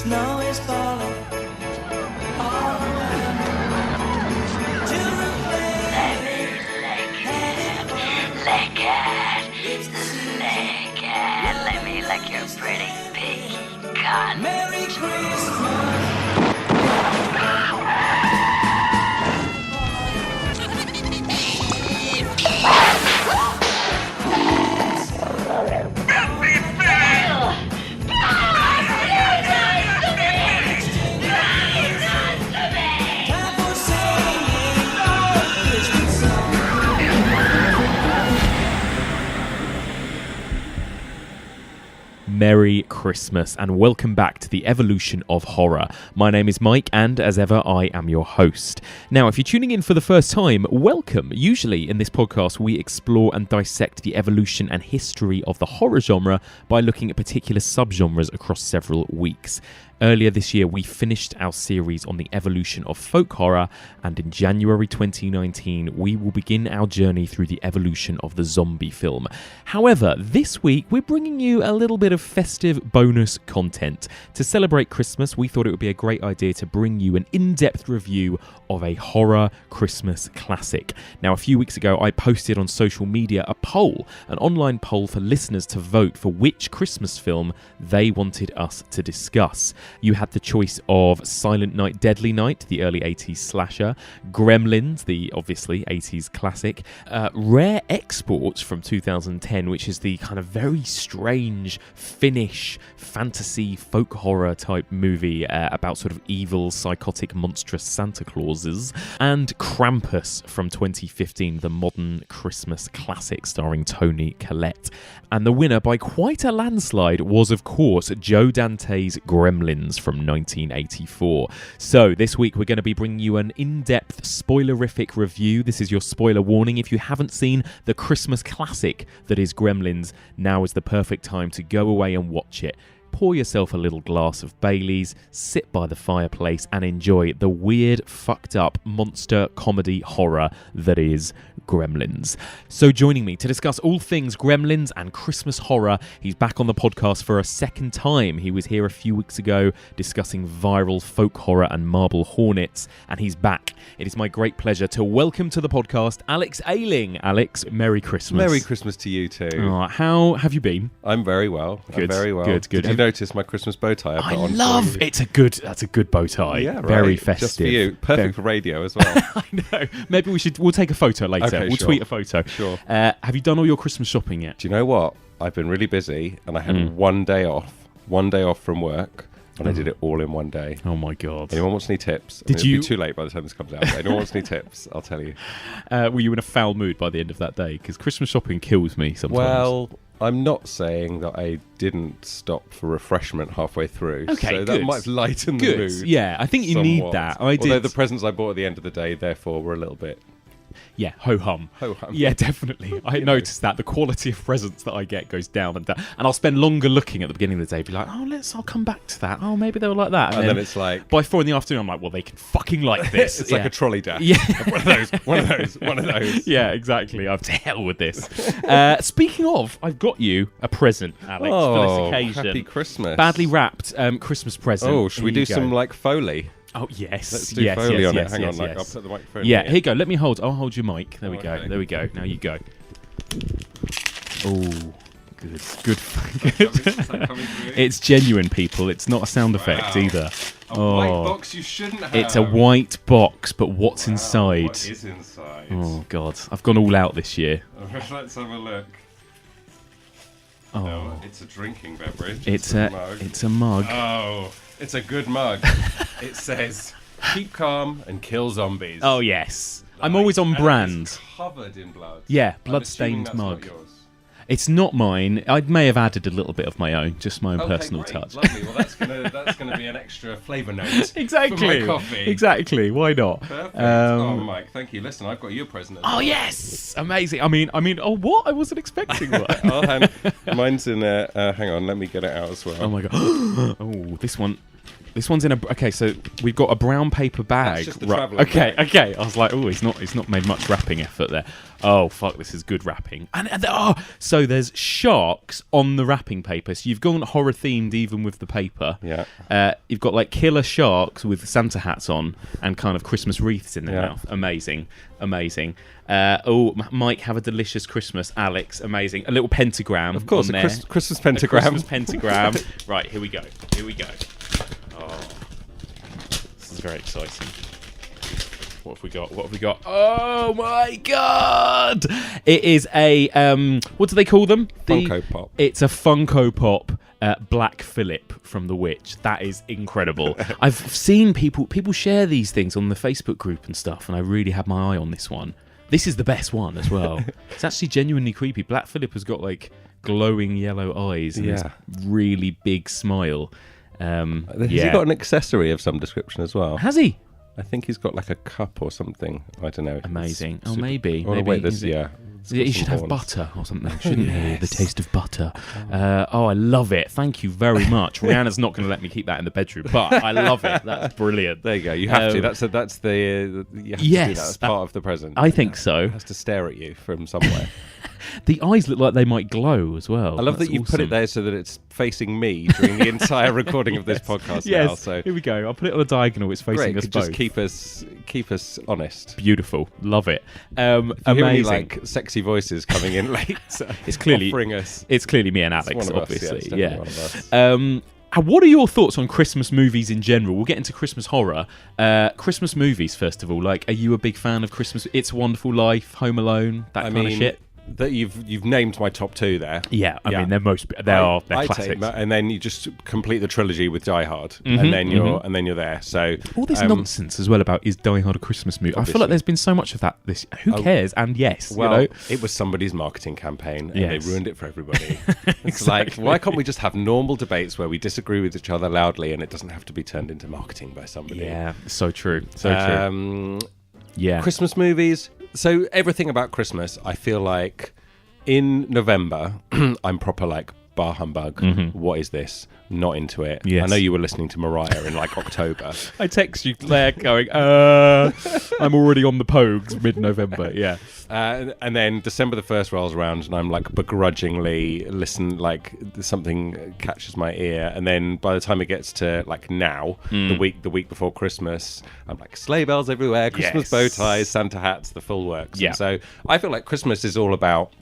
snow is falling all around. Children play. Let me lick it. Let me lick your pretty piggy cunt. Merry Christmas. Merry Christmas and welcome back to the evolution of horror. My name is Mike and as ever I am your host. Now if you're tuning in for the first time, welcome. Usually in this podcast we explore and dissect the evolution and history of the horror genre by looking at particular subgenres across several weeks. Earlier this year, we finished our series on the evolution of folk horror, and in January 2019, we will begin our journey through the evolution of the zombie film. However, this week, we're bringing you a little bit of festive bonus content. To celebrate Christmas, we thought it would be a great idea to bring you an in-depth review of a horror Christmas classic. Now, a few weeks ago, I posted on social media a poll, an online poll for listeners to vote for which Christmas film they wanted us to discuss. You had the choice of Silent Night, Deadly Night, the early 80s slasher, Gremlins, the obviously 80s classic, Rare Exports from 2010, which is the kind of very strange Finnish fantasy folk horror type movie about sort of evil, psychotic, monstrous Santa Clauses, and Krampus from 2015, the modern Christmas classic starring Toni Collette. And the winner by quite a landslide was, of course, Joe Dante's Gremlins from 1984. So this week we're going to be bringing you an in-depth spoilerific review. This is your spoiler warning. If you haven't seen the Christmas classic that is Gremlins, now is the perfect time to go away and watch it. Pour yourself a little glass of Baileys, sit by the fireplace and enjoy the weird, fucked up monster comedy horror that is Gremlins. So joining me to discuss all things Gremlins and Christmas horror, he's back on the podcast for a second time. He was here a few weeks ago discussing viral folk horror and marble hornets, and he's back. It is my great pleasure to welcome to the podcast Alex Ayling. Alex, Merry Christmas. Merry Christmas to you too. How have you been? I'm very well. Good. I'm very well. Good. Did you notice my Christmas bow tie I put on? Love it's that's a good bow tie. Yeah, right. Very festive. Just for you. Perfect for radio as well. I know. Maybe we'll take a photo later. Okay, we'll sure. tweet a photo. Sure. Have you done all your Christmas shopping yet? Do you know what? I've been really busy and I had one day off from work. And I did it all in one day. Oh my God. Anyone wants any tips? Did It'll you? be too late by the time this comes out. But anyone wants any tips? I'll tell you. Were you in a foul mood by the end of that day? Because Christmas shopping kills me sometimes. Well, I'm not saying that I didn't stop for refreshment halfway through. Okay, so good. that might lighten Good. the mood. Yeah, I think you need somewhat. that. Although the presents I bought at the end of the day, therefore, were a little bit Yeah, ho-hum. ho-hum. Yeah, definitely. I noticed that. The quality of presents that I get goes down and down. And I'll spend longer looking at the beginning of the day, be like, I'll come back to that. Oh, maybe they were like that. And then it's like, by 4 PM, I'm like, well, they can fucking like this. it's like a trolley dash. Yeah. one of those. Yeah, exactly. I'm to hell with this. Speaking of, I've got you a present, Alex, for this occasion. Happy Christmas. Badly wrapped Christmas present. Oh, should we Here do you go. some like Foley? Oh, yes. Let's do yes, Foley yes, on yes, it. Hang yes, on, yes. I'll put the microphone Yeah, here. here you go. I'll hold your mic. There we go. Okay. There we go. Now you go. Oh, good. It's genuine, people. It's not a sound effect either. A white box you shouldn't have. It's a white box, but what's inside? What is inside? Oh, God. I've gone all out this year. Let's have a look. Oh, It's a drinking beverage. it's a a mug. it's a mug. Oh, it's a good mug. It says, "Keep calm and kill zombies." Oh, yes. I'm always on And brand. It's covered in blood. Yeah, I'm assuming blood-stained that's mug. not yours. It's not mine. I may have added a little bit of my own, just my own Okay, personal great, touch. Lovely. Well, that's gonna be an extra flavour note. Exactly. For my coffee. Exactly. Why not? Perfect. Oh, Mike, thank you. Listen, I've got you a present. Oh yes, amazing. I mean. Oh, what? I wasn't expecting that. I'll hand. Mine's in there. Hang on, let me get it out as well. Oh my God. Oh, this one. This one's in a... Okay, so we've got a brown paper bag. That's just the Right, travelling okay, bag. okay. I was like, oh, he's not made much wrapping effort there. Oh, fuck, this is good wrapping. So there's sharks on the wrapping paper. So you've gone horror-themed even with the paper. Yeah. You've got, like, killer sharks with Santa hats on and kind of Christmas wreaths in their Yeah. mouth. Amazing. Mike, have a delicious Christmas. Alex, amazing. A little pentagram. Of course, on a there. Christmas pentagram. A Christmas pentagram. Right, here we go. Oh, this is very exciting. What have we got? Oh my god! It is a what do they call them? Funko Pop. It's a Funko Pop. Black Phillip from The Witch. That is incredible. I've seen people share these things on the Facebook group and stuff, and I really had my eye on this one. This is the best one as well. It's actually genuinely creepy. Black Phillip has got like glowing yellow eyes and this really big smile. Has he got an accessory of some description as well? Has he? I think he's got like a cup or something. I don't know. Amazing. It's super- maybe. Oh, maybe. wait, this, yeah. He should have butter or something, shouldn't he? The taste of butter. I love it. Thank you very much. Rihanna's not going to let me keep that in the bedroom, but I love it. That's brilliant. There you go. You have to. That's the. You have to do that as part of the present. I think so. It has to stare at you from somewhere. The eyes look like they might glow as well. I love that you've put it there so that it's facing me during the entire recording of this podcast. Yes, now, so here we go. I'll put it on a diagonal. It's facing great. us Could both. just keep us honest. Beautiful. Love it. If you hear Amazing. any, like sexy voices coming in late. It's clearly offering us. It's clearly me and Alex, It's one of us, obviously. it's definitely one of us. What are your thoughts on Christmas movies in general? We'll get into Christmas horror. Christmas movies, first of all. Like, are you a big fan of Christmas? It's a Wonderful Life, Home Alone, that kind of shit? That you've named my top two there. Yeah, I mean they're classics. And then you just complete the trilogy with Die Hard, and then you're there. So all this nonsense as well about is Die Hard a Christmas movie? Obviously. I feel like there's been so much of that. Who cares? And yes, well, it was somebody's marketing campaign, and they ruined it for everybody. It's like, why can't we just have normal debates where we disagree with each other loudly, and it doesn't have to be turned into marketing by somebody? Yeah, so true. True. Yeah, Christmas movies. So everything about Christmas, I feel like in November, I'm proper like bar humbug. What is this? Not into it. Yes. I know you were listening to Mariah in like October. I text you, Claire, going, I'm already on the Pogues mid-November. Yeah. And then December the 1st rolls around and I'm like begrudgingly listen, like something catches my ear. And then by the time it gets to like now, the week before Christmas, I'm like sleigh bells everywhere, Christmas bow ties, Santa hats, the full works. Yeah. And so I feel like Christmas is all about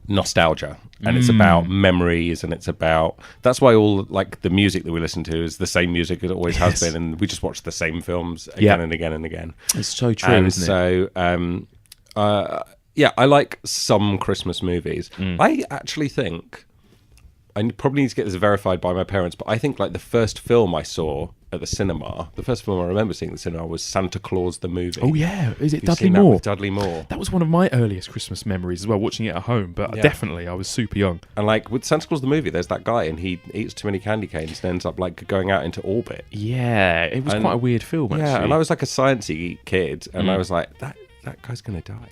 nostalgia, and it's about memories, and it's about, that's why all like the music that we listen to is the same music it always has been, and we just watch the same films again and again and again. It's so true, and isn't it? So I like some Christmas movies. I actually think I probably need to get this verified by my parents, but I think like the first film I saw at the cinema, the first film I remember seeing at the cinema was Santa Claus the movie. Oh yeah, is it You've Dudley seen that Moore? with Dudley Moore. That was one of my earliest Christmas memories as well, watching it at home. But definitely, I was super young. And like with Santa Claus the movie, there's that guy, and he eats too many candy canes and ends up like going out into orbit. Yeah, it was quite a weird film. Actually. Yeah, and I was like a sciencey kid, and I was like, that guy's gonna die.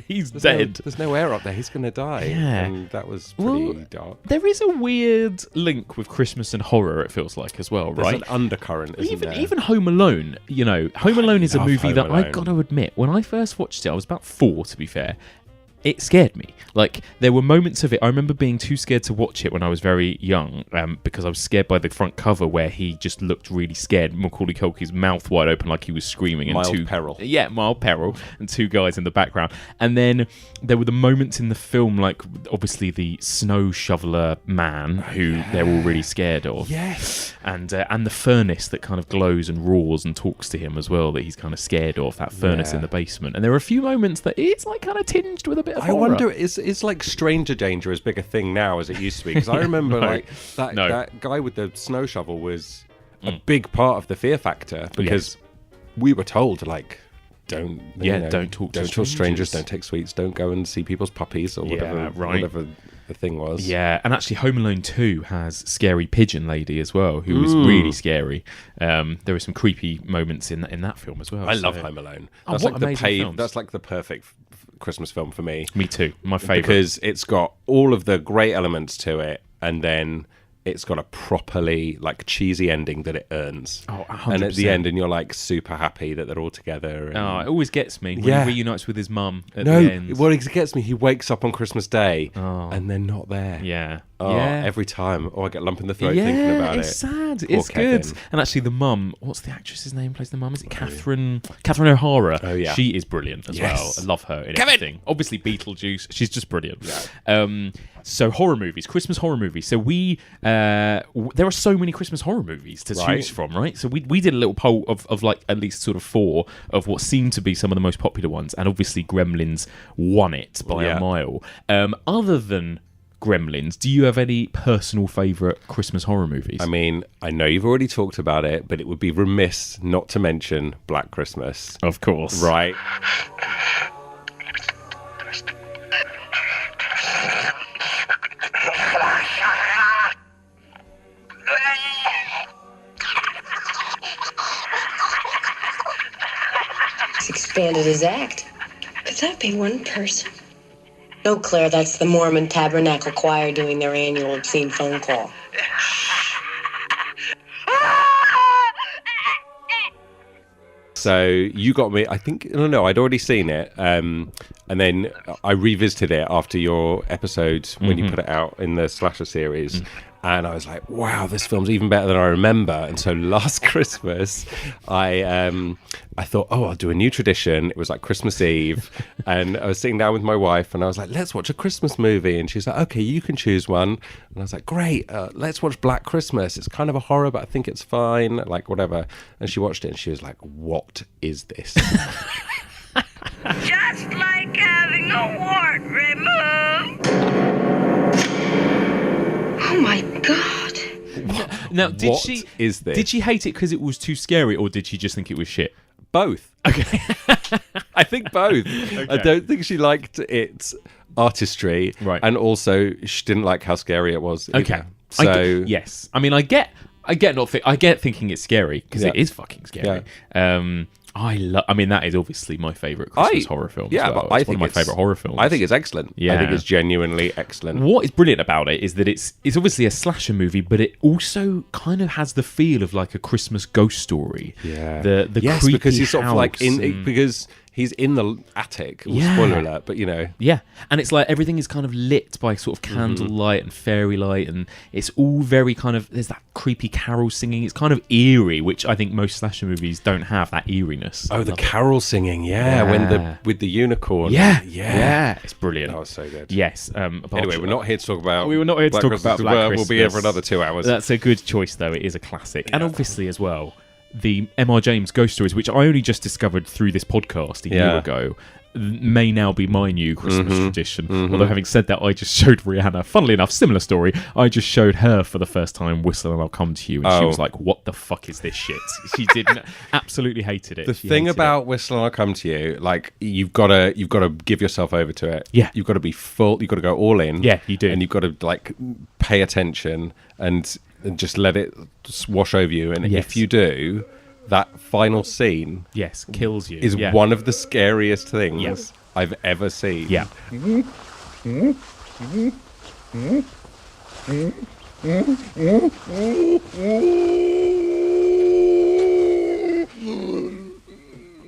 He's dead. There's no air up there. He's gonna die. Yeah. And that was pretty dark. There is a weird link with Christmas and horror. It feels like as well, There's right? an undercurrent, isn't there? Even Home Alone. You know, Home Alone is a love movie Home that I Alone. got to admit, when I first watched it, I was about 4, to be fair. It scared me. Like, there were moments of it. I remember being too scared to watch it when I was very young, because I was scared by the front cover where he just looked really scared. Macaulay Culkin's mouth wide open like he was screaming. Mild peril. Yeah, mild peril. And 2 guys in the background. And then there were the moments in the film, like, obviously the snow shoveler man, who they're all really scared of. Yes. And the furnace that kind of glows and roars and talks to him as well, that he's kind of scared of, that furnace in the basement. And there are a few moments that it's like kind of tinged with a bit of horror. I wonder, is like stranger danger as big a thing now as it used to be? Because I remember like that guy with the snow shovel was a big part of the fear factor, because we were told like, don't talk to strangers, don't take sweets, don't go and see people's puppies or whatever, whatever the thing was. Yeah, and actually Home Alone 2 has Scary Pigeon Lady as well, who was really scary. There were some creepy moments in that film as well. I love Home Alone. That's like films. That's like the perfect Christmas film for me. Me too, my favourite. Because it's got all of the great elements to it, and then it's got a properly like cheesy ending that it earns. Oh, 100%. And at the end, and you're like super happy that they're all together. And... Oh, it always gets me when he reunites with his mum at the end. Well, it gets me. He wakes up on Christmas Day and they're not there. Yeah. Oh, every time. Oh, I get a lump in the throat thinking about it. It's sad. Poor It's Kevin. good. And actually, the mum, what's the actress's name? Plays the mum? Is it Catherine O'Hara? Oh, yeah. She is brilliant as well. I love her in everything. Obviously, Beetlejuice. She's just brilliant. Yeah. So horror movies, Christmas horror movies. So there are so many Christmas horror movies to choose from, right? So we did a little poll of like at least sort of 4 of what seemed to be some of the most popular ones, and obviously Gremlins won it by a mile. Other than Gremlins, do you have any personal favourite Christmas horror movies? I mean, I know you've already talked about it, but it would be remiss not to mention Black Christmas. Of course. Right. He's expanded his act. Could that be one person? No, Claire, that's the Mormon Tabernacle Choir doing their annual obscene phone call. So you got me, I think, no, I'd already seen it. And then I revisited it after your episode when you put it out in the Slasher series. And I was like, wow, this film's even better than I remember. And so last Christmas, I thought, I'll do a new tradition. It was like Christmas Eve. And I was sitting down with my wife and I was like, let's watch a Christmas movie. And she's like, okay, you can choose one. And I was like, great, let's watch Black Christmas. It's kind of a horror, but I think it's fine, like whatever. And she watched it and she was like, what is this? Just like having a wart removed. Oh my God. Now, did What she is this? Did she hate it because it was too scary, or did she just think it was shit? Both. Okay. I think both. I don't think she liked its artistry. Right. And also, she didn't like how scary it was. Okay. Either. So, yes. I mean, I get thinking it's scary because it is fucking scary. Yeah. I mean, that is obviously my favourite Christmas horror film. Yeah, as well. but It's one of my favourite horror films. I think it's excellent. Yeah. I think it's genuinely excellent. What is brilliant about it is that it's obviously a slasher movie, but it also kind of has the feel of like a Christmas ghost story. Yeah. The yes, creepy because he's sort of like house because he's in the attic. Yeah. Spoiler alert, but you know. Yeah, and it's like everything is kind of lit by sort of candlelight and fairy light, and it's all very kind of, there's that creepy carol singing. It's kind of eerie, which I think most slasher movies don't have that eeriness. Oh, the carol singing, when with the unicorn. Yeah, it's brilliant. That was so good. Yes. Anyway, we're not here to talk about. We were not here to talk about Black Christmas. We'll be here for another 2 hours. That's a good choice, though. It is a classic, and obviously as well, the M.R. James Ghost Stories, which I only just discovered through this podcast a year ago, may now be my new Christmas tradition. Although having said that, I just showed Rihanna, funnily enough, similar story, I just showed her for the first time Whistle and I'll Come to You, and she was like, what the fuck is this shit? She didn't, absolutely hated it. The thing about Whistle and I'll Come to You, like, you've got to give yourself over to it. Yeah. You've got to be full, you've got to go all in. Yeah, you do. And you've got to like pay attention and just let it wash over you. And if you do, that final scene kills you. Is one of the scariest things Yes. I've ever seen. Yeah.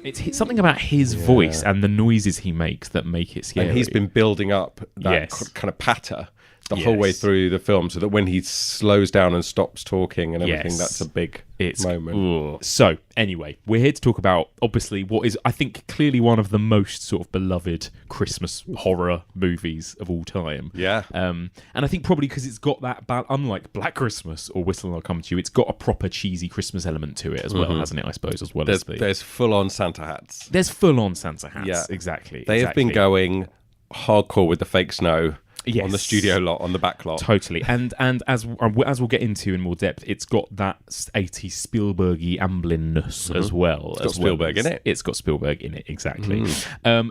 It's something about his voice and the noises he makes that make it scary. And he's been building up that kind of patter the whole way through the film, so that when he slows down and stops talking and everything, that's a big moment. So, anyway, we're here to talk about, obviously, what is, I think, clearly one of the most sort of beloved Christmas horror movies of all time. Yeah. And I think probably because it's got that, unlike Black Christmas or Whistle and I'll Come to You, it's got a proper cheesy Christmas element to it as well, hasn't it, I suppose, as well as There's full-on Santa hats. There's full-on Santa hats, Yeah. exactly. They have been going hardcore with the fake snow. Yes. On the studio lot, on the back lot. Totally. And as we'll get into in more depth, it's got that 80s Spielberg-y ambliness as well. It's got Spielberg in it. It's got Spielberg in it, exactly.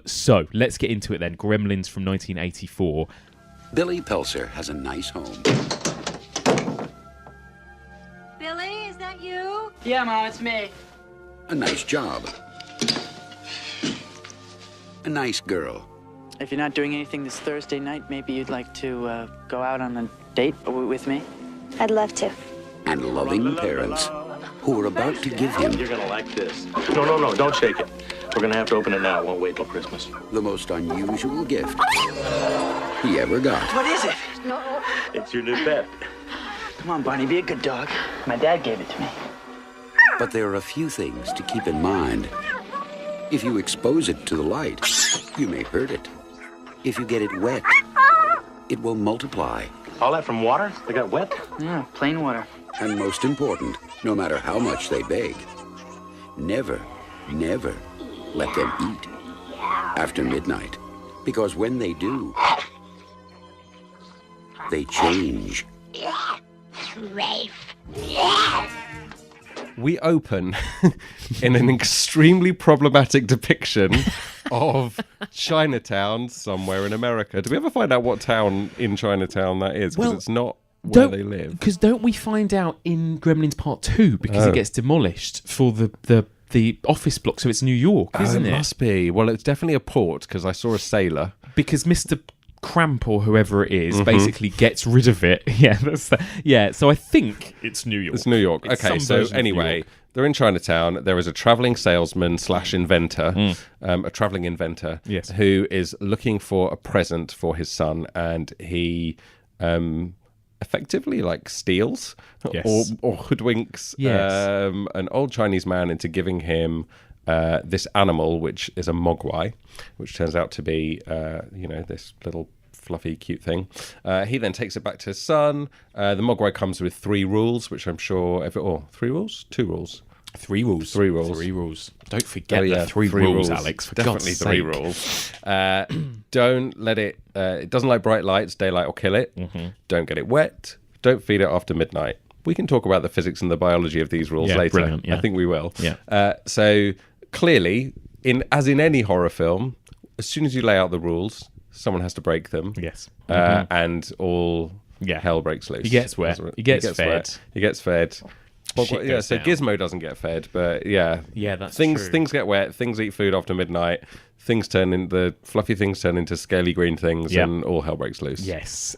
So, let's get into it then. Gremlins from 1984. Billy Pelser has a nice home. Billy, is that you? Yeah, Mom, it's me. A nice job. A nice girl. If you're not doing anything this Thursday night, maybe you'd like to go out on a date with me? I'd love to. and loving parents who are about to give him You're gonna like this. No, don't shake it. We're gonna have to open it now. It won't wait till Christmas. the most unusual gift he ever got. What is it? It's your new pet. Come on, Barney, be a good dog. My dad gave it to me. But there are a few things to keep in mind. If you expose it to the light, you may hurt it. If you get it wet, it will multiply. All that from water? They got wet? Yeah, plain water. And most important, no matter how much they beg, never let them eat after midnight. Because when they do, they change. We open in an extremely problematic depiction of Chinatown somewhere in America. Do we ever find out what town in Chinatown that is? Because it's not where they live. Because don't we find out in Gremlins Part 2? Because it gets demolished for the office block, so it's New York, isn't it? It must be. Well, it's definitely a port, because I saw a sailor. Because Mr. Cramp or whoever it is basically gets rid of it. Yeah, so I think it's New York. It's New York. It's Okay, some so version of New anyway, York. they're in Chinatown. There is a traveling salesman / inventor, a traveling inventor, Yes. who is looking for a present for his son, and he effectively steals Yes. or hoodwinks Yes. an old Chinese man into giving him this animal, which is a mogwai, which turns out to be this little fluffy cute thing. He then takes it back to his son. The mogwai comes with 3 rules, which I'm sure 3 rules, 2 rules. 3 rules. 3 rules. 3 rules. Don't forget the three rules, Alex. For Definitely God's 3 sake. rules. Don't let it. It doesn't like bright lights. Daylight will kill it. Don't get it wet. Don't feed it after midnight. We can talk about the physics and the biology of these rules later. Brilliant, yeah. I think we will. Yeah. So clearly, as in any horror film, as soon as you lay out the rules, someone has to break them. Yes. And all hell breaks loose. He gets wet. He gets fed. Wet. He gets fed. Well, Shit yeah, goes so down. Gizmo doesn't get fed, but yeah, that's things true. things get wet. Things eat food after midnight. The fluffy things turn into scaly green things, and all hell breaks loose. Yes.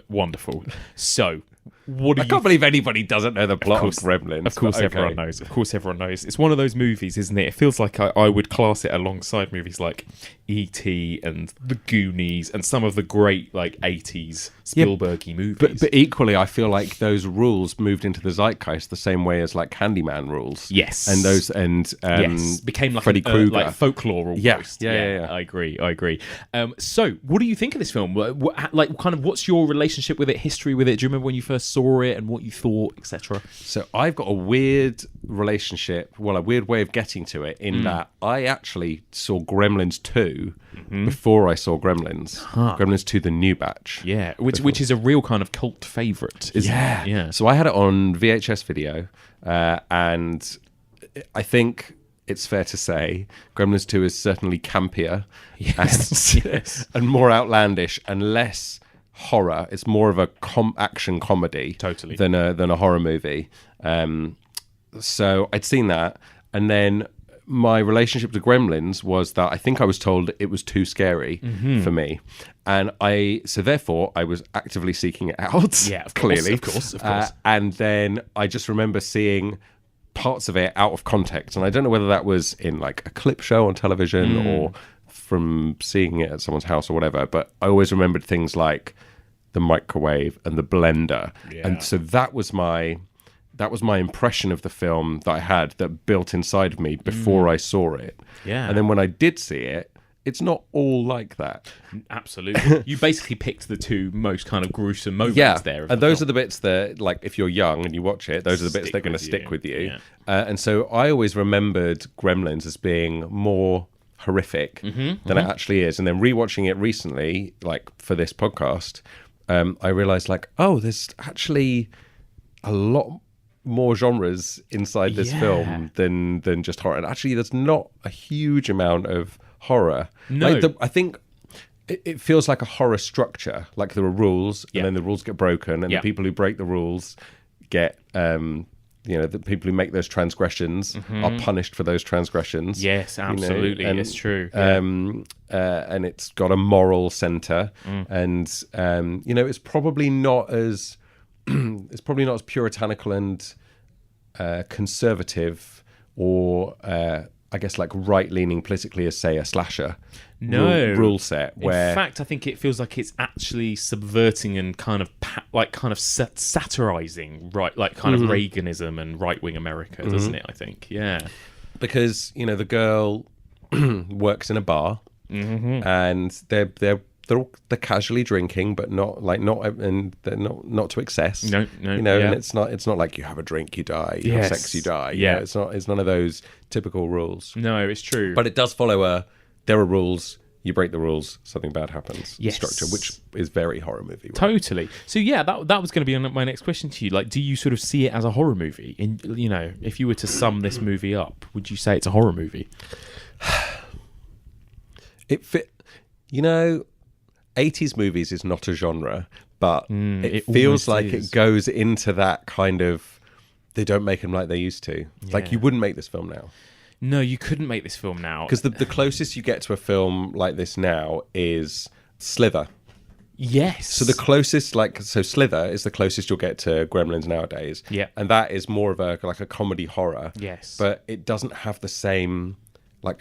Wonderful. So, what do I can't believe anybody doesn't know the plot of Gremlins. Of course, but everyone knows. Of course, everyone knows. It's one of those movies, isn't it? It feels like I would class it alongside movies like E.T. and The Goonies and some of the great 80s Spielberg-y movies. But equally, I feel like those rules moved into the zeitgeist the same way as Candyman rules. Yes, and those yes, became like Freddy Krueger, folklore almost. Yeah. I agree. So, what do you think of this film? What's your relationship with it? History with it? Do you remember when you first saw it and what you thought, etc.? So I've got a weird relationship, a weird way of getting to it in that I actually saw Gremlins 2 before I saw Gremlins. Gremlins 2, the new batch. Yeah, which is a real kind of cult favourite, isn't it? Yeah. So I had it on VHS video, and I think it's fair to say Gremlins 2 is certainly campier and more outlandish and less horror. It's more of a action comedy than a horror movie. So I'd seen that, and then my relationship to Gremlins was that I think I was told it was too scary for me, and therefore I was actively seeking it out. Yeah, of course. And then I just remember seeing parts of it out of context, and I don't know whether that was in a clip show on television or from seeing it at someone's house or whatever, but I always remembered things like the microwave and the blender, and so that was my impression of the film that I had that built inside of me before I saw it. Yeah. And then when I did see it, it's not all like that. Absolutely. You basically picked the 2 most kind of gruesome moments there. And those are the bits that, if you're young and you watch it, those are the bits that are going to stick with you. Yeah. And so I always remembered Gremlins as being more horrific than it actually is. And then rewatching it recently, for this podcast, I realized there's actually a lot more genres inside this film than just horror. And actually, there's not a huge amount of horror. No. I think it feels like a horror structure. There are rules, and then the rules get broken, and the people who break the rules get... the people who make those transgressions are punished for those transgressions. Yes, absolutely. It's true. And it's got a moral center. And, it's probably not as it's probably not as puritanical and conservative or I guess like right-leaning politically as, say, a slasher rule set. Where in fact, I think it feels like it's actually subverting and kind of satirizing of Reaganism and right-wing America, doesn't it? I think, yeah, because the girl works in a bar, and they're casually drinking, but and they're not to excess. No, and it's not like you have a drink, you die, you have sex, you die. Yeah, it's none of those typical rules. No, it's true. But it does follow there are rules. You break the rules, something bad happens. Yes. Structure, which is very horror movie. Right? Totally. So yeah, that was going to be my next question to you. Like, do you sort of see it as a horror movie? If you were to sum this movie up, would you say it's a horror movie? It fit. 80s movies is not a genre, but it feels like it goes into that kind of. They don't make them like they used to. Yeah. Like, you wouldn't make this film now. No, you couldn't make this film now. Because the closest you get to a film like this now is Slither. Yes. So the closest, Slither is the closest you'll get to Gremlins nowadays. Yeah. And that is more of a comedy horror. Yes. But it doesn't have the same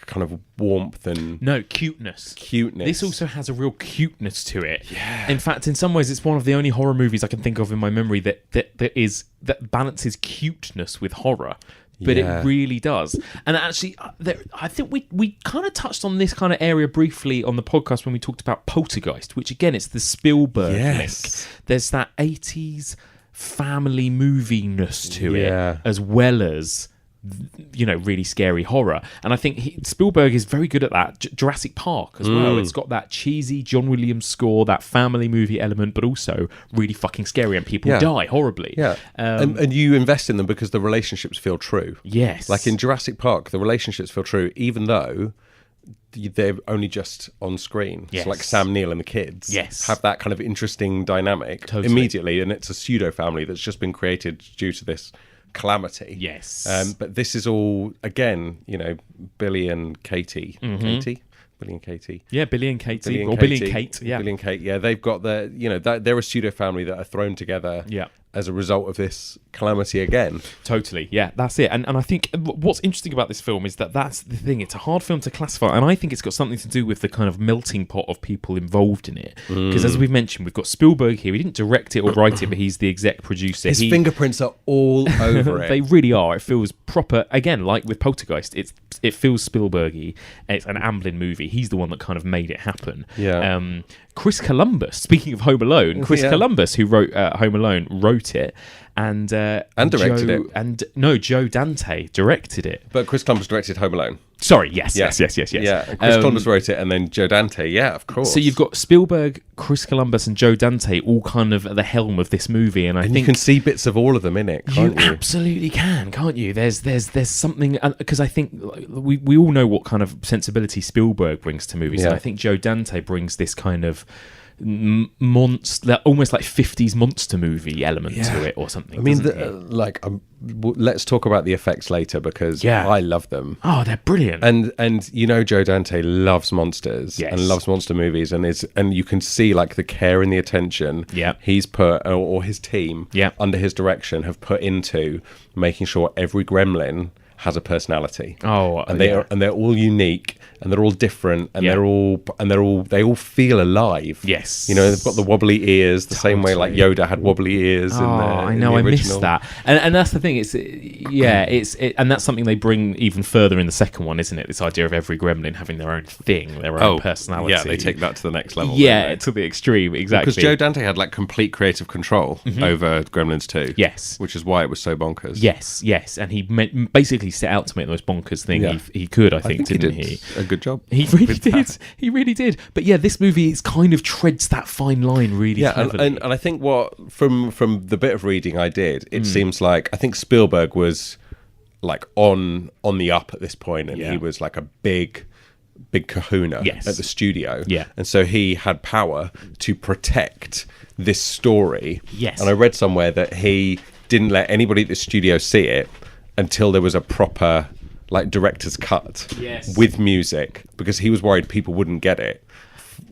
kind of warmth and cuteness. This also has a real cuteness to it. Yeah. In fact, in some ways, it's one of the only horror movies I can think of in my memory that balances cuteness with horror. But it really does. And actually, I think we kind of touched on this kind of area briefly on the podcast when we talked about Poltergeist, which again, it's the Spielberg link. There's that 80s family movie-ness to it, as well as really scary horror. And I think Spielberg is very good at that. Jurassic Park as well. It's got that cheesy John Williams score, that family movie element, but also really fucking scary, and people die horribly. Yeah. And you invest in them because the relationships feel true. Yes. Like in Jurassic Park, the relationships feel true, even though they're only just on screen. Yes. So like Sam Neill and the kids have that kind of interesting dynamic immediately, and it's a pseudo family that's just been created due to this calamity. Yes. But this is all, again, Billy and Katie. Katie? Billy and Katie. Yeah, Billy and Katie. Billy and Kate. Yeah. Billy and Kate. Yeah, they've got they're a pseudo family that are thrown together. Yeah. As a result of this calamity again. Totally, yeah, that's it. And I think what's interesting about this film is that's the thing. It's a hard film to classify, and I think it's got something to do with the kind of melting pot of people involved in it. Because as we've mentioned, we've got Spielberg here. He didn't direct it or write it, but he's the exec producer. His fingerprints are all over it. They really are. It feels proper. Again, like with Poltergeist, it feels Spielberg-y. It's an Amblin movie. He's the one that kind of made it happen. Yeah. Chris Columbus, speaking of Home Alone, Columbus, who wrote Home Alone, wrote it and directed it. And no, Joe Dante directed it. But Chris Columbus directed Home Alone. Sorry, yes. Yeah, Chris Columbus wrote it, and then Joe Dante. Yeah, of course. So you've got Spielberg, Chris Columbus, and Joe Dante all kind of at the helm of this movie, and I think you can see bits of all of them in it. Can't you? Absolutely can, can't you? There's something, because I think we all know what kind of sensibility Spielberg brings to movies, and I think Joe Dante brings this kind of almost like 50s monster movie element to it or something. I mean, let's talk about the effects later, because I love them. Oh, they're brilliant. And Joe Dante loves monsters and loves monster movies, and you can see like the care and the attention he's put, or his team under his direction have put into making sure every gremlin has a personality. They're all unique, and they're all different, and they all feel alive. Yes. They've got the wobbly ears the same way like Yoda had wobbly ears in the I know, I missed that. And that's the thing, and that's something they bring even further in the second one, isn't it? This idea of every gremlin having their own thing, their own personality. Yeah, they take that to the next level. Yeah, to the extreme, exactly. Because Joe Dante had like complete creative control over Gremlins 2. Yes. Which is why it was so bonkers. Yes. And he basically set out to make the most bonkers thing he could, I think, didn't he? A good job. He really did. He really did. But yeah, this movie is kind of treads that fine line really cleverly. And I think from the bit of reading I did, it seems like I think Spielberg was like on the up at this point, and he was like a big kahuna at the studio. Yeah. And so he had power to protect this story. Yes. And I read somewhere that he didn't let anybody at the studio see it until there was a proper like director's cut with music, because he was worried people wouldn't get it.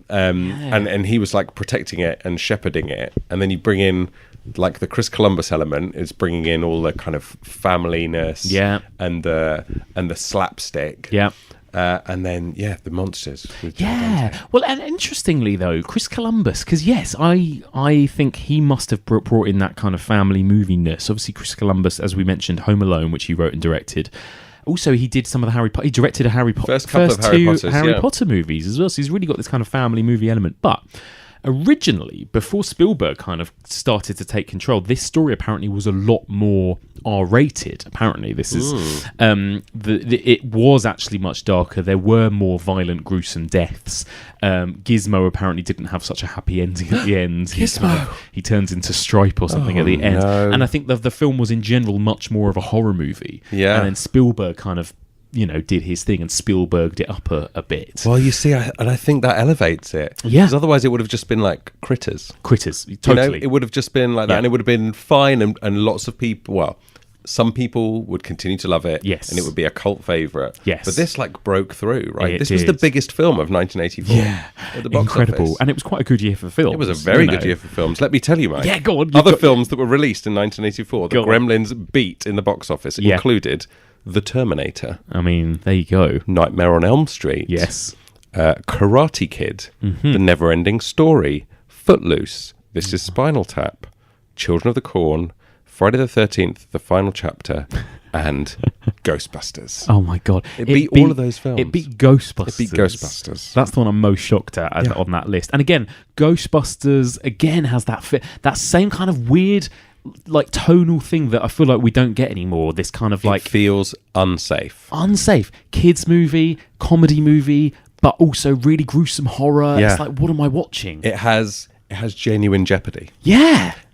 And he was like protecting it and shepherding it, and then you bring in like the Chris Columbus element is bringing in all the kind of familyness, and the slapstick, and then the monsters. Well, and interestingly though, Chris Columbus, because yes, I think he must have brought in that kind of family movie-ness. Obviously, Chris Columbus, as we mentioned, Home Alone, which he wrote and directed. Also, he did some of the Harry Potter. He directed a Harry Potter first two Harry Potter movies as well. So he's really got this kind of family movie element, but. Originally, before Spielberg kind of started to take control, this story apparently was a lot more R-rated. Apparently, this is it was actually much darker. There were more violent, gruesome deaths. Gizmo apparently didn't have such a happy ending at the end. Gizmo, he turns into Stripe or something at the end. No. And I think the film was in general much more of a horror movie. Yeah, and then Spielberg kind of. Did his thing and Spielberged it up a bit. Well, you see, I think that elevates it. Yeah. Because otherwise it would have just been like Critters. Totally. It would have just been like that, and it would have been fine, and lots of people, well, some people would continue to love it. Yes. And it would be a cult favourite. Yes. But this broke through, right? This was the biggest film of 1984. Yeah. At the box Incredible. office. And it was quite a good year for films. It was a very good year for films. Let me tell you, Mike. Yeah, go on. Other films that were released in 1984 that Gremlins beat in the box office included The Terminator. I mean, there you go. Nightmare on Elm Street. Yes. Karate Kid. The Never-Ending Story. Footloose. This is Spinal Tap. Children of the Corn. Friday the 13th, The Final Chapter. And Ghostbusters. Oh my God. It beat all of those films. It beat Ghostbusters. That's the one I'm most shocked at on that list. And again, Ghostbusters, again, has that same kind of weird... like tonal thing that I feel like we don't get anymore. This kind of like it feels unsafe kids movie, comedy movie, but also really gruesome horror. It's like, what am I watching? It has genuine jeopardy.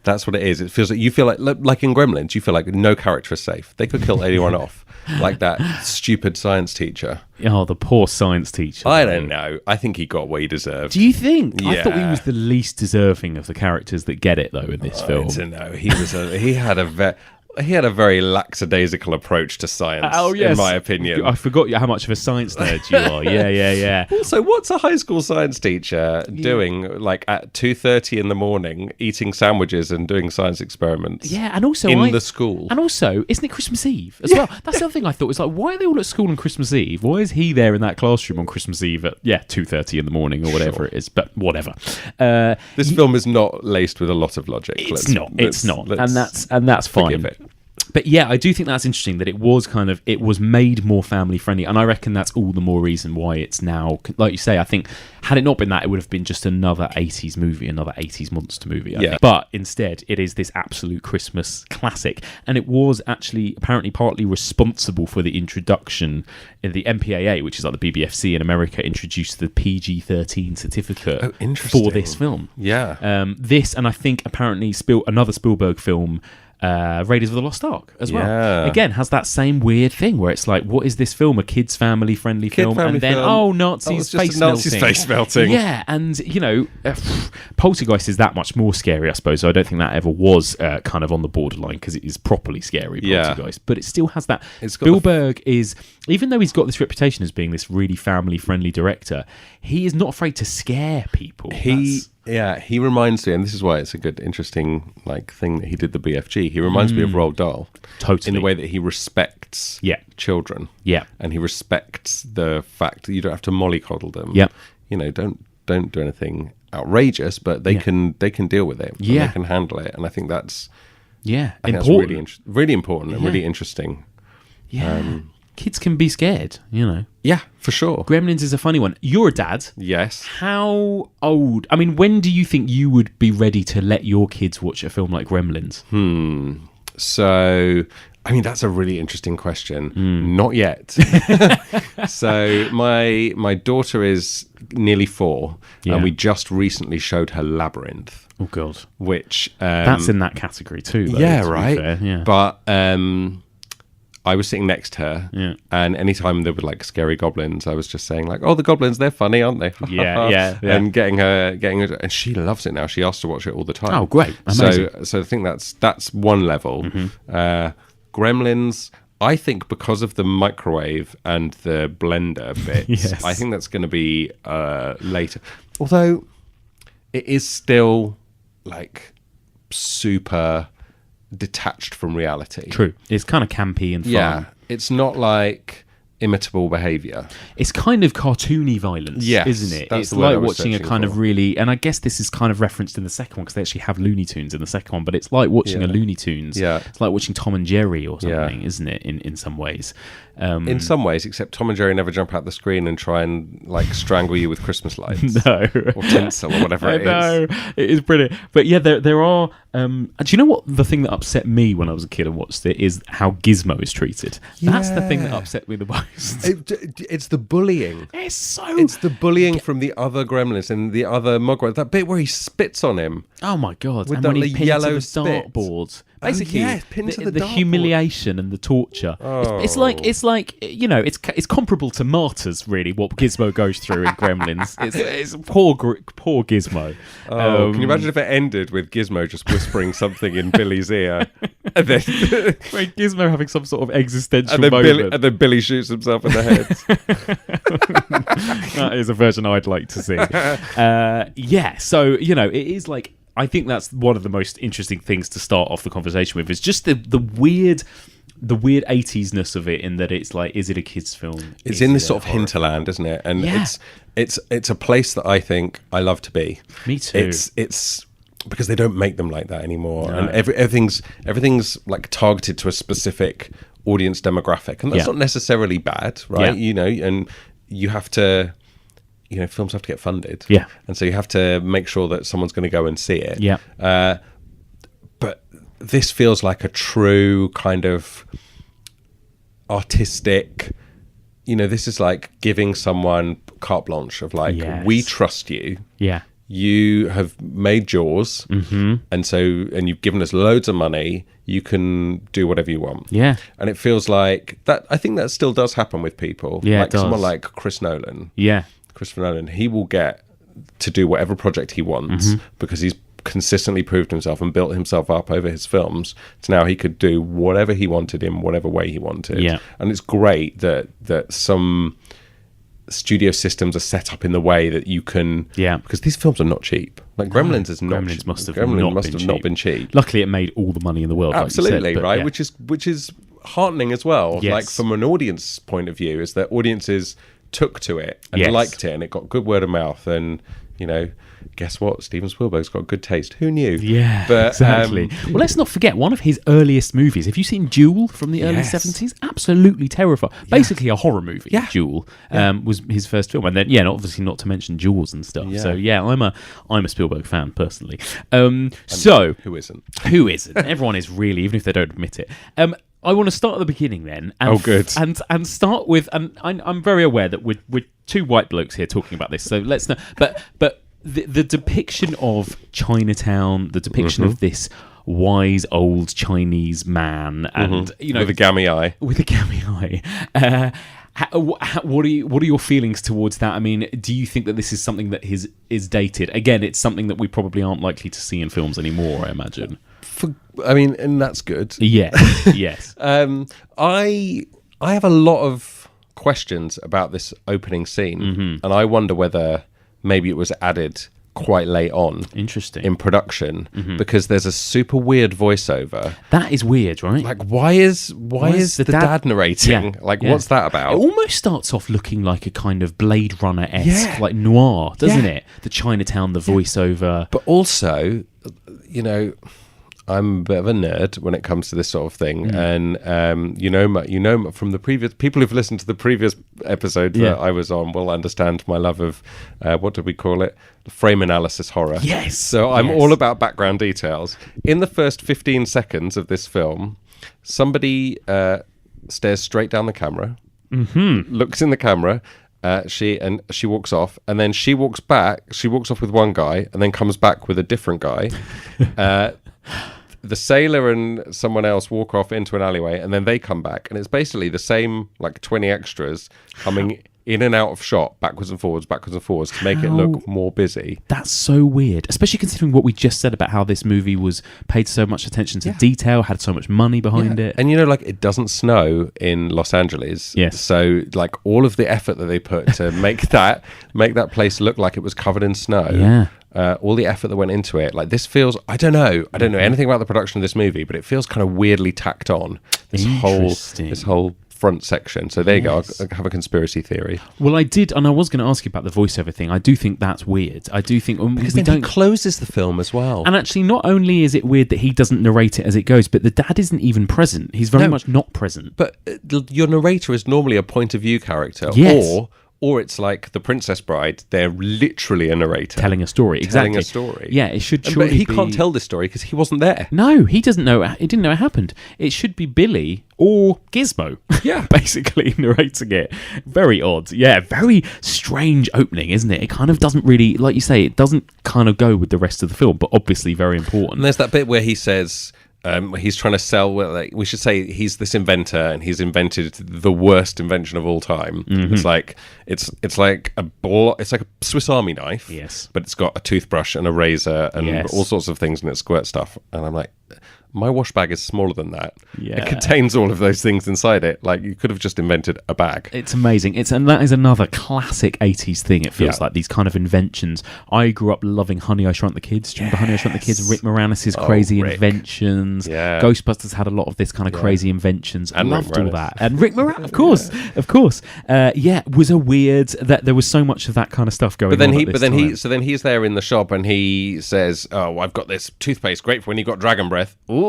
That's what it is. It feels like you feel like in Gremlins, you feel like no character is safe. They could kill anyone off. Like that stupid science teacher. Oh, the poor science teacher. I don't know. I think he got what he deserved. Do you think? Yeah. I thought he was the least deserving of the characters that get it, though, in this film. No, he had a very lackadaisical approach to science, in my opinion. I forgot how much of a science nerd you are. Yeah. Also, what's a high school science teacher doing, like, at 2:30 in the morning, eating sandwiches and doing science experiments? Yeah, and also... the school. And also, isn't it Christmas Eve as well? That's the other thing I thought. It's like, why are they all at school on Christmas Eve? Why is he there in that classroom on Christmas Eve at, 2:30 in the morning or whatever it is? But whatever. This film is not laced with a lot of logic. It's not. And that's fine. But yeah, I do think that's interesting that it was made more family friendly, and I reckon that's all the more reason why it's now, like you say, I think had it not been that, it would have been just another 80s movie, another 80s monster movie. I think. But instead, it is this absolute Christmas classic, and it was actually apparently partly responsible for the introduction in the MPAA, which is like the BBFC in America, introduced the PG-13 certificate for this film. This, and I think apparently another Spielberg film, Raiders of the Lost Ark as well. Again, has that same weird thing where it's like, what is this film? A kids family friendly film, and then Nazis face melting. Yeah, and Poltergeist is that much more scary, I suppose. So I don't think that ever was kind of on the borderline because it is properly scary, Poltergeist. But it still has that. Spielberg is, even though he's got this reputation as being this really family friendly director, he is not afraid to scare people. He reminds me, and this is why it's a good, interesting thing that he did the BFG. He reminds me of Roald Dahl, totally, in the way that he respects children, and he respects the fact that you don't have to mollycoddle them. Don't do anything outrageous, but they can deal with it. They can handle it, and I think that's important. That's really important and really interesting. Kids can be scared, Yeah, for sure. Gremlins is a funny one. You're a dad. Yes. How old? I mean, when do you think you would be ready to let your kids watch a film like Gremlins? So, I mean, that's a really interesting question. Not yet. So, my daughter is nearly 4, and we just recently showed her Labyrinth. Oh, God. Which... that's in that category too, though, right? Fair. Yeah. But... I was sitting next to her, and anytime there were scary goblins, I was just saying "Oh, the goblins, they're funny, aren't they?" yeah. And getting her, and she loves it now. She asks to watch it all the time. Oh, great! Amazing. So I think that's one level. Gremlins, I think, because of the microwave and the blender bits, I think that's going to be later. Although it is still super detached from reality. True. It's kind of campy and fun. Yeah. It's not like imitable behavior. It's kind of cartoony violence, isn't it? It's like watching a kind of really, and I guess this is kind of referenced in the second one because they actually have Looney Tunes in the second one, but it's like watching a Looney Tunes. Yeah. It's like watching Tom and Jerry or something, isn't it? In some ways. In some ways, except Tom and Jerry never jump out the screen and try and like strangle you with Christmas lights. No. Or tinsel or whatever it is. No, it is brilliant. But yeah, there are... do you know what the thing that upset me when I was a kid and watched it is how Gizmo is treated? That's the thing that upset me the most. It's the bullying. It's the bullying from the other Gremlins and the other Mogwai. That bit where he spits on him. Oh my God. With and that when he pins yellow to the spit. dartboard. Basically, the dartboard. humiliation and the torture. Oh. It's like you know, it's comparable to Martyrs, really. What Gizmo goes through in Gremlins. It's poor Gizmo. Can you imagine if it ended with Gizmo just whispering something in Billy's ear, and then Gizmo having some sort of existential moment, and then Billy shoots himself in the head. That is a version I'd like to see. So you know, it is like. I think that's one of the most interesting things to start off the conversation with is just the weird 80s-ness of it in that it's like, is it a kids' film? It's in this sort of hinterland, isn't it? And it's a place that I think I love to be. Me too. It's because they don't make them like that anymore. No. And everything's like targeted to a specific audience demographic. And that's not necessarily bad, right? Yeah. You know, and you have to... You know, films have to get funded. Yeah. And so you have to make sure that someone's going to go and see it. Yeah. But this feels like a true kind of artistic, you know, this is like giving someone carte blanche of like, we trust you. Yeah. You have made Jaws. Mm-hmm. And you've given us loads of money. You can do whatever you want. Yeah. And it feels like that. I think that still does happen with people. Yeah. Like someone like Chris Nolan. Yeah. Christopher Nolan, he will get to do whatever project he wants because he's consistently proved himself and built himself up over his films to now he could do whatever he wanted in whatever way he wanted. Yeah. And it's great that some studio systems are set up in the way that you can... Yeah. Because these films are not cheap. Like Gremlins is not... Gremlins must have not been cheap. Luckily, it made all the money in the world. Absolutely, like you said, right? Yeah. Which is heartening as well. Yes. Like from an audience point of view, is that audiences took to it and liked it and it got good word of mouth and, you know, guess what? Steven Spielberg's got good taste. Who knew? Yeah, but, exactly. Well, let's not forget one of his earliest movies. Have you seen Duel from the early 70s? Absolutely terrifying. Yeah. Basically a horror movie. Yeah. Duel was his first film. And then, obviously not to mention Jaws and stuff. Yeah. So, I'm a Spielberg fan, personally. So who isn't? Who isn't? Everyone is really, even if they don't admit it. I want to start at the beginning then. And and start with, and I'm very aware that we're two white blokes here talking about this, so let's know. But the depiction of Chinatown, the depiction of this wise old Chinese man, and you know, with a gammy eye, what are your feelings towards that? I mean, do you think that this is something that is dated? Again, it's something that we probably aren't likely to see in films anymore, I imagine. And that's good. Yes, yes. I have a lot of questions about this opening scene, and I wonder whether maybe it was added quite late on. Interesting. In production, because there's a super weird voiceover. That is weird, right? Like, why is the dad narrating? Yeah, what's that about? It almost starts off looking like a kind of Blade Runner-esque, like noir, doesn't it? The Chinatown, the voiceover. But also, you know, I'm a bit of a nerd when it comes to this sort of thing, and you know from the previous people who've listened to the previous episode that I was on will understand my love of what did we call it? Frame analysis horror. Yes. So I'm all about background details. In the first 15 seconds of this film, somebody stares straight down the camera, looks in the camera. She walks off, and then she walks back. She walks off with one guy, and then comes back with a different guy. The sailor and someone else walk off into an alleyway, and then they come back, and it's basically the same like 20 extras coming in and out of shot, backwards and forwards to make it look more busy. That's so weird, especially considering what we just said about how this movie was paid so much attention to detail, had so much money behind it. And you know, like, it doesn't snow in Los Angeles. Yes. So like all of the effort that they put to make that place look like it was covered in snow. Yeah. all the effort that went into it. Like, this feels, I don't know anything about the production of this movie, but it feels kind of weirdly tacked on. This whole front section. So there you go. I have a conspiracy theory. Well, I did, and I was going to ask you about the voiceover thing. I do think that's weird. I do think because then he closes the film as well. And actually, not only is it weird that he doesn't narrate it as it goes, but the dad isn't even present. He's very much not present. But your narrator is normally a point of view character, or it's like The Princess Bride. They're literally a narrator telling a story. Exactly. Telling a story. Yeah, it should surely But he can't tell this story because he wasn't there. No, he doesn't know. He didn't know it happened. It should be Billy or Gizmo. Yeah. Basically narrating it. Very odd. Yeah, very strange opening, isn't it? It kind of doesn't really, like you say, it doesn't kind of go with the rest of the film, but obviously very important. And there's that bit where he sasays... he's trying to sell. We should say he's this inventor, and he's invented the worst invention of all time. Mm-hmm. It's like a Swiss Army knife. Yes, but it's got a toothbrush and a razor and all sorts of things, and it squirts stuff. And I'm like, my wash bag is smaller than that. Yeah. It contains all of those things inside it. Like, you could have just invented a bag. It's amazing. And that is another classic 80s thing, it feels like, these kind of inventions. I grew up loving Honey, I Shrunk the Kids. Do you remember Honey, I Shrunk the Kids? Rick Moranis' crazy inventions. Yeah. Ghostbusters had a lot of this kind of crazy inventions. I loved all that. And Rick Moranis, of course. Was a weird... that there was so much of that kind of stuff going on. So then he's there in the shop, and he says, "Oh, I've got this toothpaste, great for when you got dragon breath." Ooh.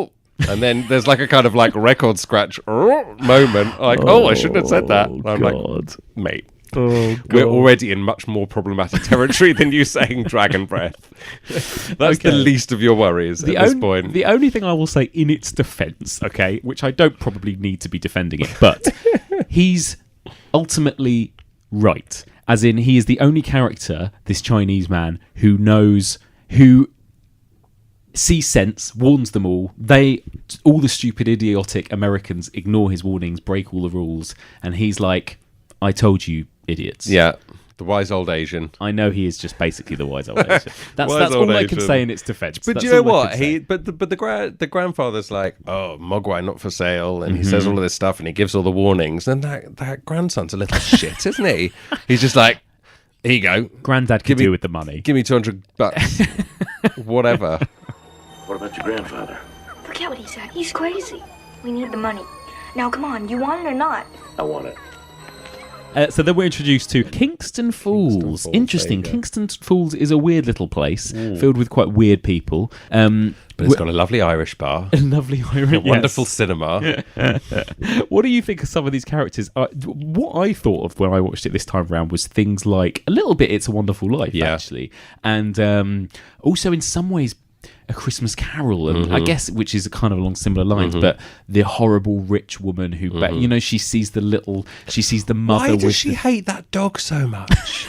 And then there's like a kind of like record scratch moment, like, I shouldn't have said that. And I'm like, mate, we're already in much more problematic territory than you saying dragon breath. That's the least of your worries at this point. The only thing I will say in its defense, okay, which I don't probably need to be defending it, but he's ultimately right. As in, he is the only character, this Chinese man, who sees sense, warns them all. All the stupid, idiotic Americans ignore his warnings, break all the rules, and he's like, "I told you, idiots." Yeah, the wise old Asian. I know he is just basically the wise old Asian. That's all I can say in its defense. But do you know what? The grandfather's like, "Oh, Mogwai not for sale," and he says all of this stuff, and he gives all the warnings. And that grandson's a little shit, isn't he? He's just like, "Here you go, Granddad can do with the money. Give me $200, whatever." What about your grandfather? Forget what he said. He's crazy. We need the money. Now, come on. You want it or not? I want it. So then we're introduced to Kingston Falls. Interesting. Kingston Falls is a weird little place filled with quite weird people. But it's got a lovely Irish bar. A lovely Irish wonderful cinema. What do you think of some of these characters? What I thought of when I watched it this time around was things like a little bit It's a Wonderful Life, actually. And also in some ways A Christmas Carol, and I guess, which is kind of along similar lines, but the horrible rich woman who, she sees the mother. Why does she hate that dog so much?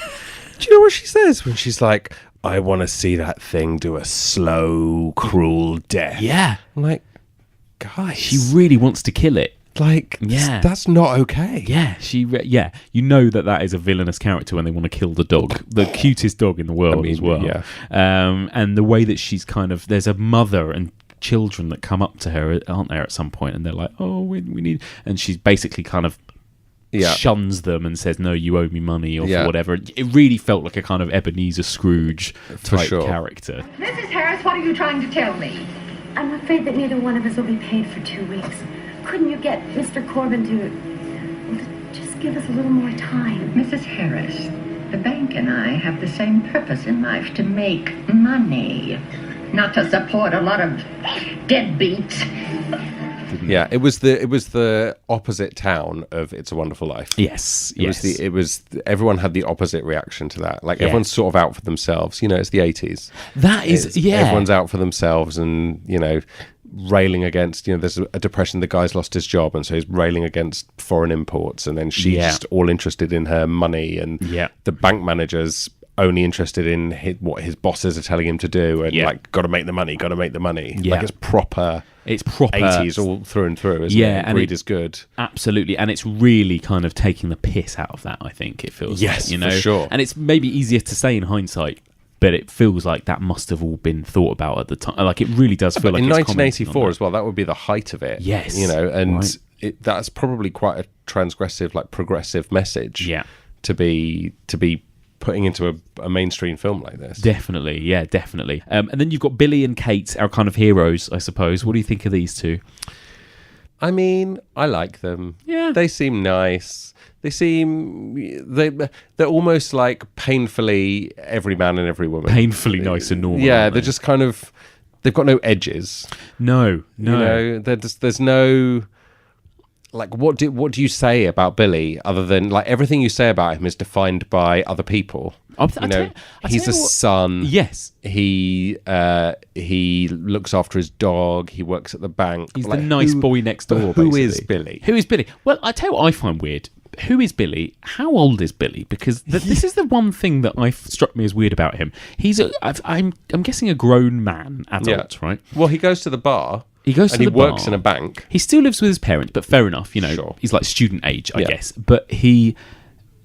Do you know what she says when she's like, "I want to see that thing do a slow, cruel death"? Yeah, I'm like, guys, she really wants to kill it. Like, that's not okay. Yeah, you know that is a villainous character when they want to kill the dog, the cutest dog in the world as well. Yeah. And the way that she's kind of, there's a mother and children that come up to her, aren't there, at some point, and they're like, "Oh, we need," and she's basically kind of shuns them and says, "No, you owe me money," or for whatever. It really felt like a kind of Ebenezer Scrooge type character. Mrs. Harris, what are you trying to tell me? I'm afraid that neither one of us will be paid for 2 weeks. Couldn't you get Mr. Corbin to just give us a little more time? Mrs. Harris, the bank and I have the same purpose in life, to make money, not to support a lot of deadbeats. Yeah, it was the opposite town of It's a Wonderful Life. Yes. Everyone had the opposite reaction to that. Like, everyone's sort of out for themselves. It's the 80s. That is, everyone's out for themselves, and railing against, there's a depression, the guy's lost his job, and so he's railing against foreign imports, and then she's just all interested in her money, and the bank manager's only interested in what his bosses are telling him to do, and like, gotta make the money. Like, it's proper 80s all through and through, isn't it? And greed is good. Absolutely. And it's really kind of taking the piss out of that, I think it feels like, for sure. And it's maybe easier to say in hindsight, but it feels like that must have all been thought about at the time. Like, it really does feel like in it's 1984 as well. That would be the height of it. Yes, and that's probably quite a transgressive, like, progressive message. Yeah, to be putting into a mainstream film like this. Definitely, yeah, definitely. And then you've got Billy and Kate, our kind of heroes, I suppose. What do you think of these two? I mean, I like them. Yeah. They seem nice. They're almost like painfully every man and every woman. Painfully nice and normal. Yeah, they're just kind of, they've got no edges. No. You know, there's no, like, what do you say about Billy other than, like, everything you say about him is defined by other people. He's a son. Yes. He looks after his dog. He works at the bank. He's the nice boy next door. Who is Billy? Who is Billy? Well, I tell you what I find weird. Who is Billy? How old is Billy? Because this is the one thing that struck me as weird about him. I'm guessing a grown man, adult, right? Well, he goes to the bar. He works in a bank. He still lives with his parents, but fair enough. Sure. He's like student age, I guess. But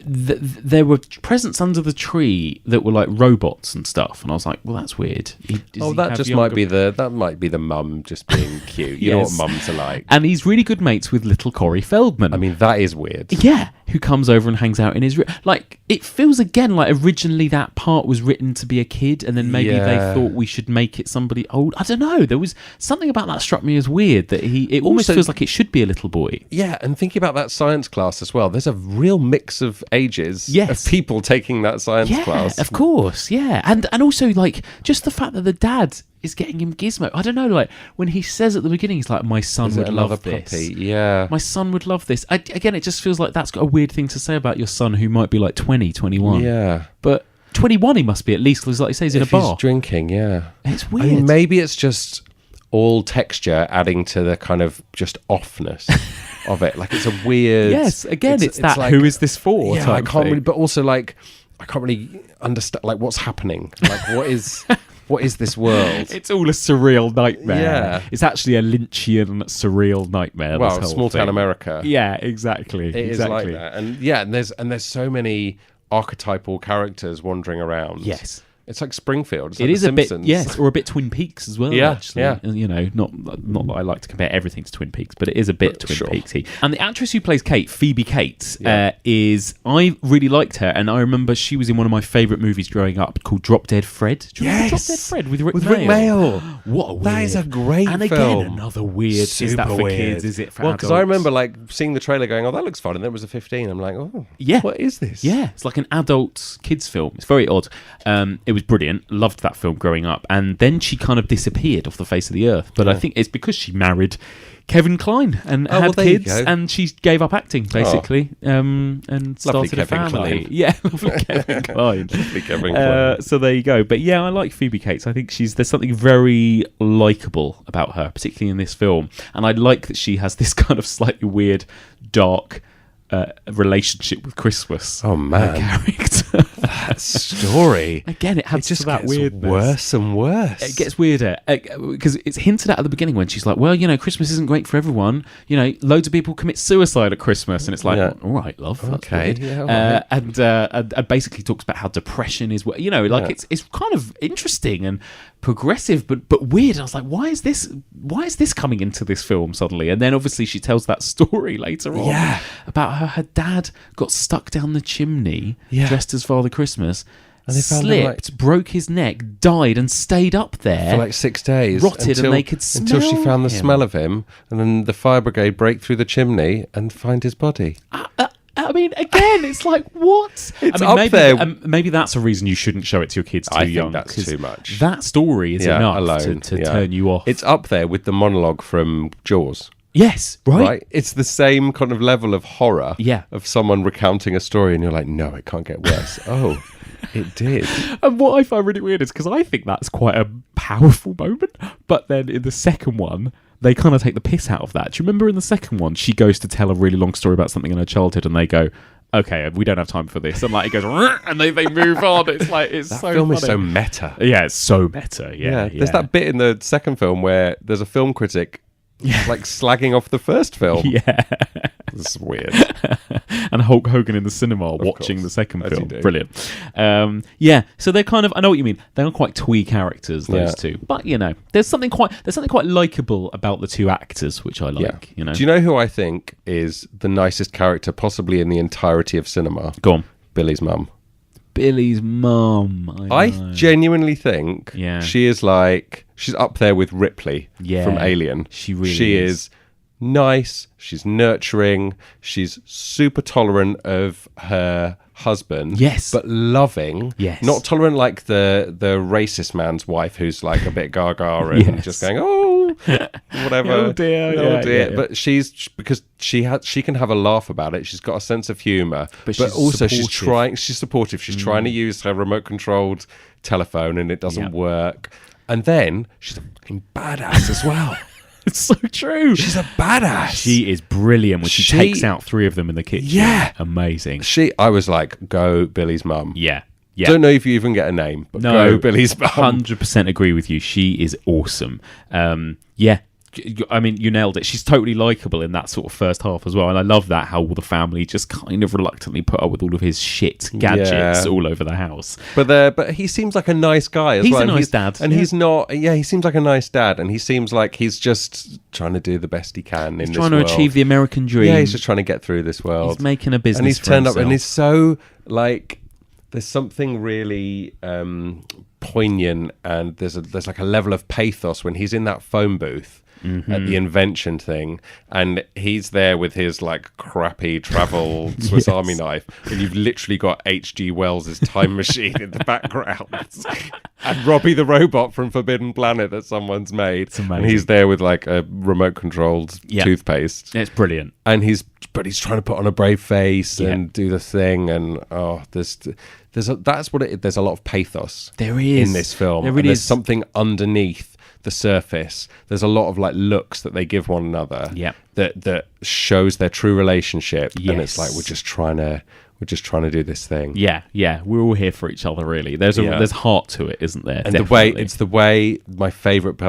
there were presents under the tree that were like robots and stuff, and I was like, well, that's weird. Might be the mum just being cute. You know what mums are like. And he's really good mates with little Corey Feldman. I mean, that is weird. Yeah, who comes over and hangs out in his room. Like, it feels again like originally that part was written to be a kid, and then maybe they thought we should make it somebody old. I don't know. There was something about that struck me as weird, that it almost feels like it should be a little boy. Yeah, and thinking about that science class as well, there's a real mix of ages of people taking that science class. Of course, yeah. And also, like, just the fact that the dad is getting him Gizmo. I don't know, like, when he says at the beginning, he's like, my son would love this. Puppy? Yeah. My son would love this. Again, it just feels like that's got a weird thing to say about your son who might be like 20, 21. Yeah. But 21 he must be at least, because like he says, in a bar. He's drinking, yeah. It's weird. I mean, maybe it's just all texture adding to the kind of just offness of it. Like, it's a weird... Yes, again, it's that like, who is this for? Yeah, I can't really... But also, like, I can't really understand, like, what's happening. Like, what is this world? It's all a surreal nightmare. Yeah. It's actually a Lynchian surreal nightmare. Well, small town America. Yeah, exactly. It is like that. And there's so many archetypal characters wandering around. Yes. It's like Springfield. It's it like is The a bit, Simpsons. yes, or a bit Twin Peaks as well. Yeah, actually. yeah. You know, not that I like to compare everything to Twin Peaks, but it is a bit Twin Peaksy. And the actress who plays Kate, Phoebe Cates, is I really liked her, and I remember she was in one of my favourite movies growing up called Drop Dead Fred. Do you remember Drop Dead Fred with Rick Mayall? What a weird. That is a great film. And again, another weird. Super is that for weird. kids? Is it for adults? Because I remember like seeing the trailer, going, "Oh, that looks fun," and then it was a 15. I'm like, "Oh, yeah, what is this?" Yeah, it's like an adult kids film. It's very odd. It was brilliant. Loved that film growing up, and then she kind of disappeared off the face of the earth. But I think it's because she married Kevin Kline and had kids, and she gave up acting basically, and started a family. Yeah, lovely Kevin Kline. Lovely Kevin Kline. So there you go. But yeah, I like Phoebe Cates. I think there's something very likable about her, particularly in this film, and I like that she has this kind of slightly weird, dark relationship with Christmas. Oh man, character. That story again, it adds to that weirdness. Worse and worse. It gets weirder because it's hinted at the beginning when she's like, "Well, you know, Christmas isn't great for everyone. You know, loads of people commit suicide at Christmas," and it's like, "All right, love, okay." Yeah, and basically talks about how depression is, you know, like it's kind of interesting and progressive, but weird. And I was like, why is this coming into this film suddenly? And then obviously she tells that story later on about her dad got stuck down the chimney dressed as Father Christmas, and they slipped, broke his neck, died, and stayed up there for like 6 days, rotted, and they could smell until she found the him. smell of him, and then the fire brigade break through the chimney and find his body. I mean, again, it's like, what? It's I mean, up there. Maybe that's a reason you shouldn't show it to your kids too young. I think that's too much. That story is enough alone, to turn you off. It's up there with the monologue from Jaws. Yes, right? It's the same kind of level of horror of someone recounting a story, and you're like, no, it can't get worse. Oh, it did. And what I find really weird is because I think that's quite a powerful moment, but then in the second one, they kind of take the piss out of that. Do you remember in the second one, she goes to tell a really long story about something in her childhood, and they go, okay, we don't have time for this. And like it goes, and they move on. It's like, it's that so film funny. is so meta. Yeah, it's so meta. Yeah. There's that bit in the second film where there's a film critic like slagging off the first film. Yeah. It's weird. And Hulk Hogan in the cinema watching the second As film. you do. Brilliant. So they're kind of, I know what you mean. They're quite twee characters, those two. But you know, there's something quite likable about the two actors, which I like. You know. Do you know who I think is the nicest character possibly in the entirety of cinema? Go on. Billy's mum. Billy's mum. I genuinely think she is like, she's up there with Ripley from Alien. She really She is nice, she's nurturing, she's super tolerant of her husband, but loving, not tolerant like the racist man's wife who's like a bit gaga and just going whatever, oh dear. But she's, because she can have a laugh about it, she's got a sense of humor, but also supportive. she's supportive, she's trying to use her remote controlled telephone and it doesn't work, and then she's a fucking badass as well. It's so true. She's a badass. She is brilliant when she takes out 3 of them in the kitchen. Yeah. Amazing. I was like, go Billy's mum. Yeah. Don't know if you even get a name, but go Billy's mum. 100% agree with you. She is awesome. I mean, you nailed it. She's totally likable in that sort of first half as well. And I love that, how all the family just kind of reluctantly put up with all of his shit gadgets all over the house. But he seems like a nice guy as well. He's a nice dad. And he's not, he seems like a nice dad. And he seems like he's just trying to do the best he can in this world. He's trying to achieve the American dream. Yeah, he's just trying to get through this world. He's making a business and he's for turned himself. up and he's so, like, there's something really poignant, and there's like a level of pathos when he's in that phone booth at the invention thing, and he's there with his like crappy travel Swiss Army knife, and you've literally got H.G. Wells' Time Machine in the background, and Robbie the robot from Forbidden Planet that someone's made, and he's there with like a remote controlled toothpaste. It's brilliant, and he's trying to put on a brave face and do the thing, and there's a lot of pathos. There is in this film. There really there's is something underneath the surface. There's a lot of like looks that they give one another. That shows their true relationship. And it's like we're just trying to do this thing. Yeah. We're all here for each other, really. There's heart to it, isn't there? And the way my favorite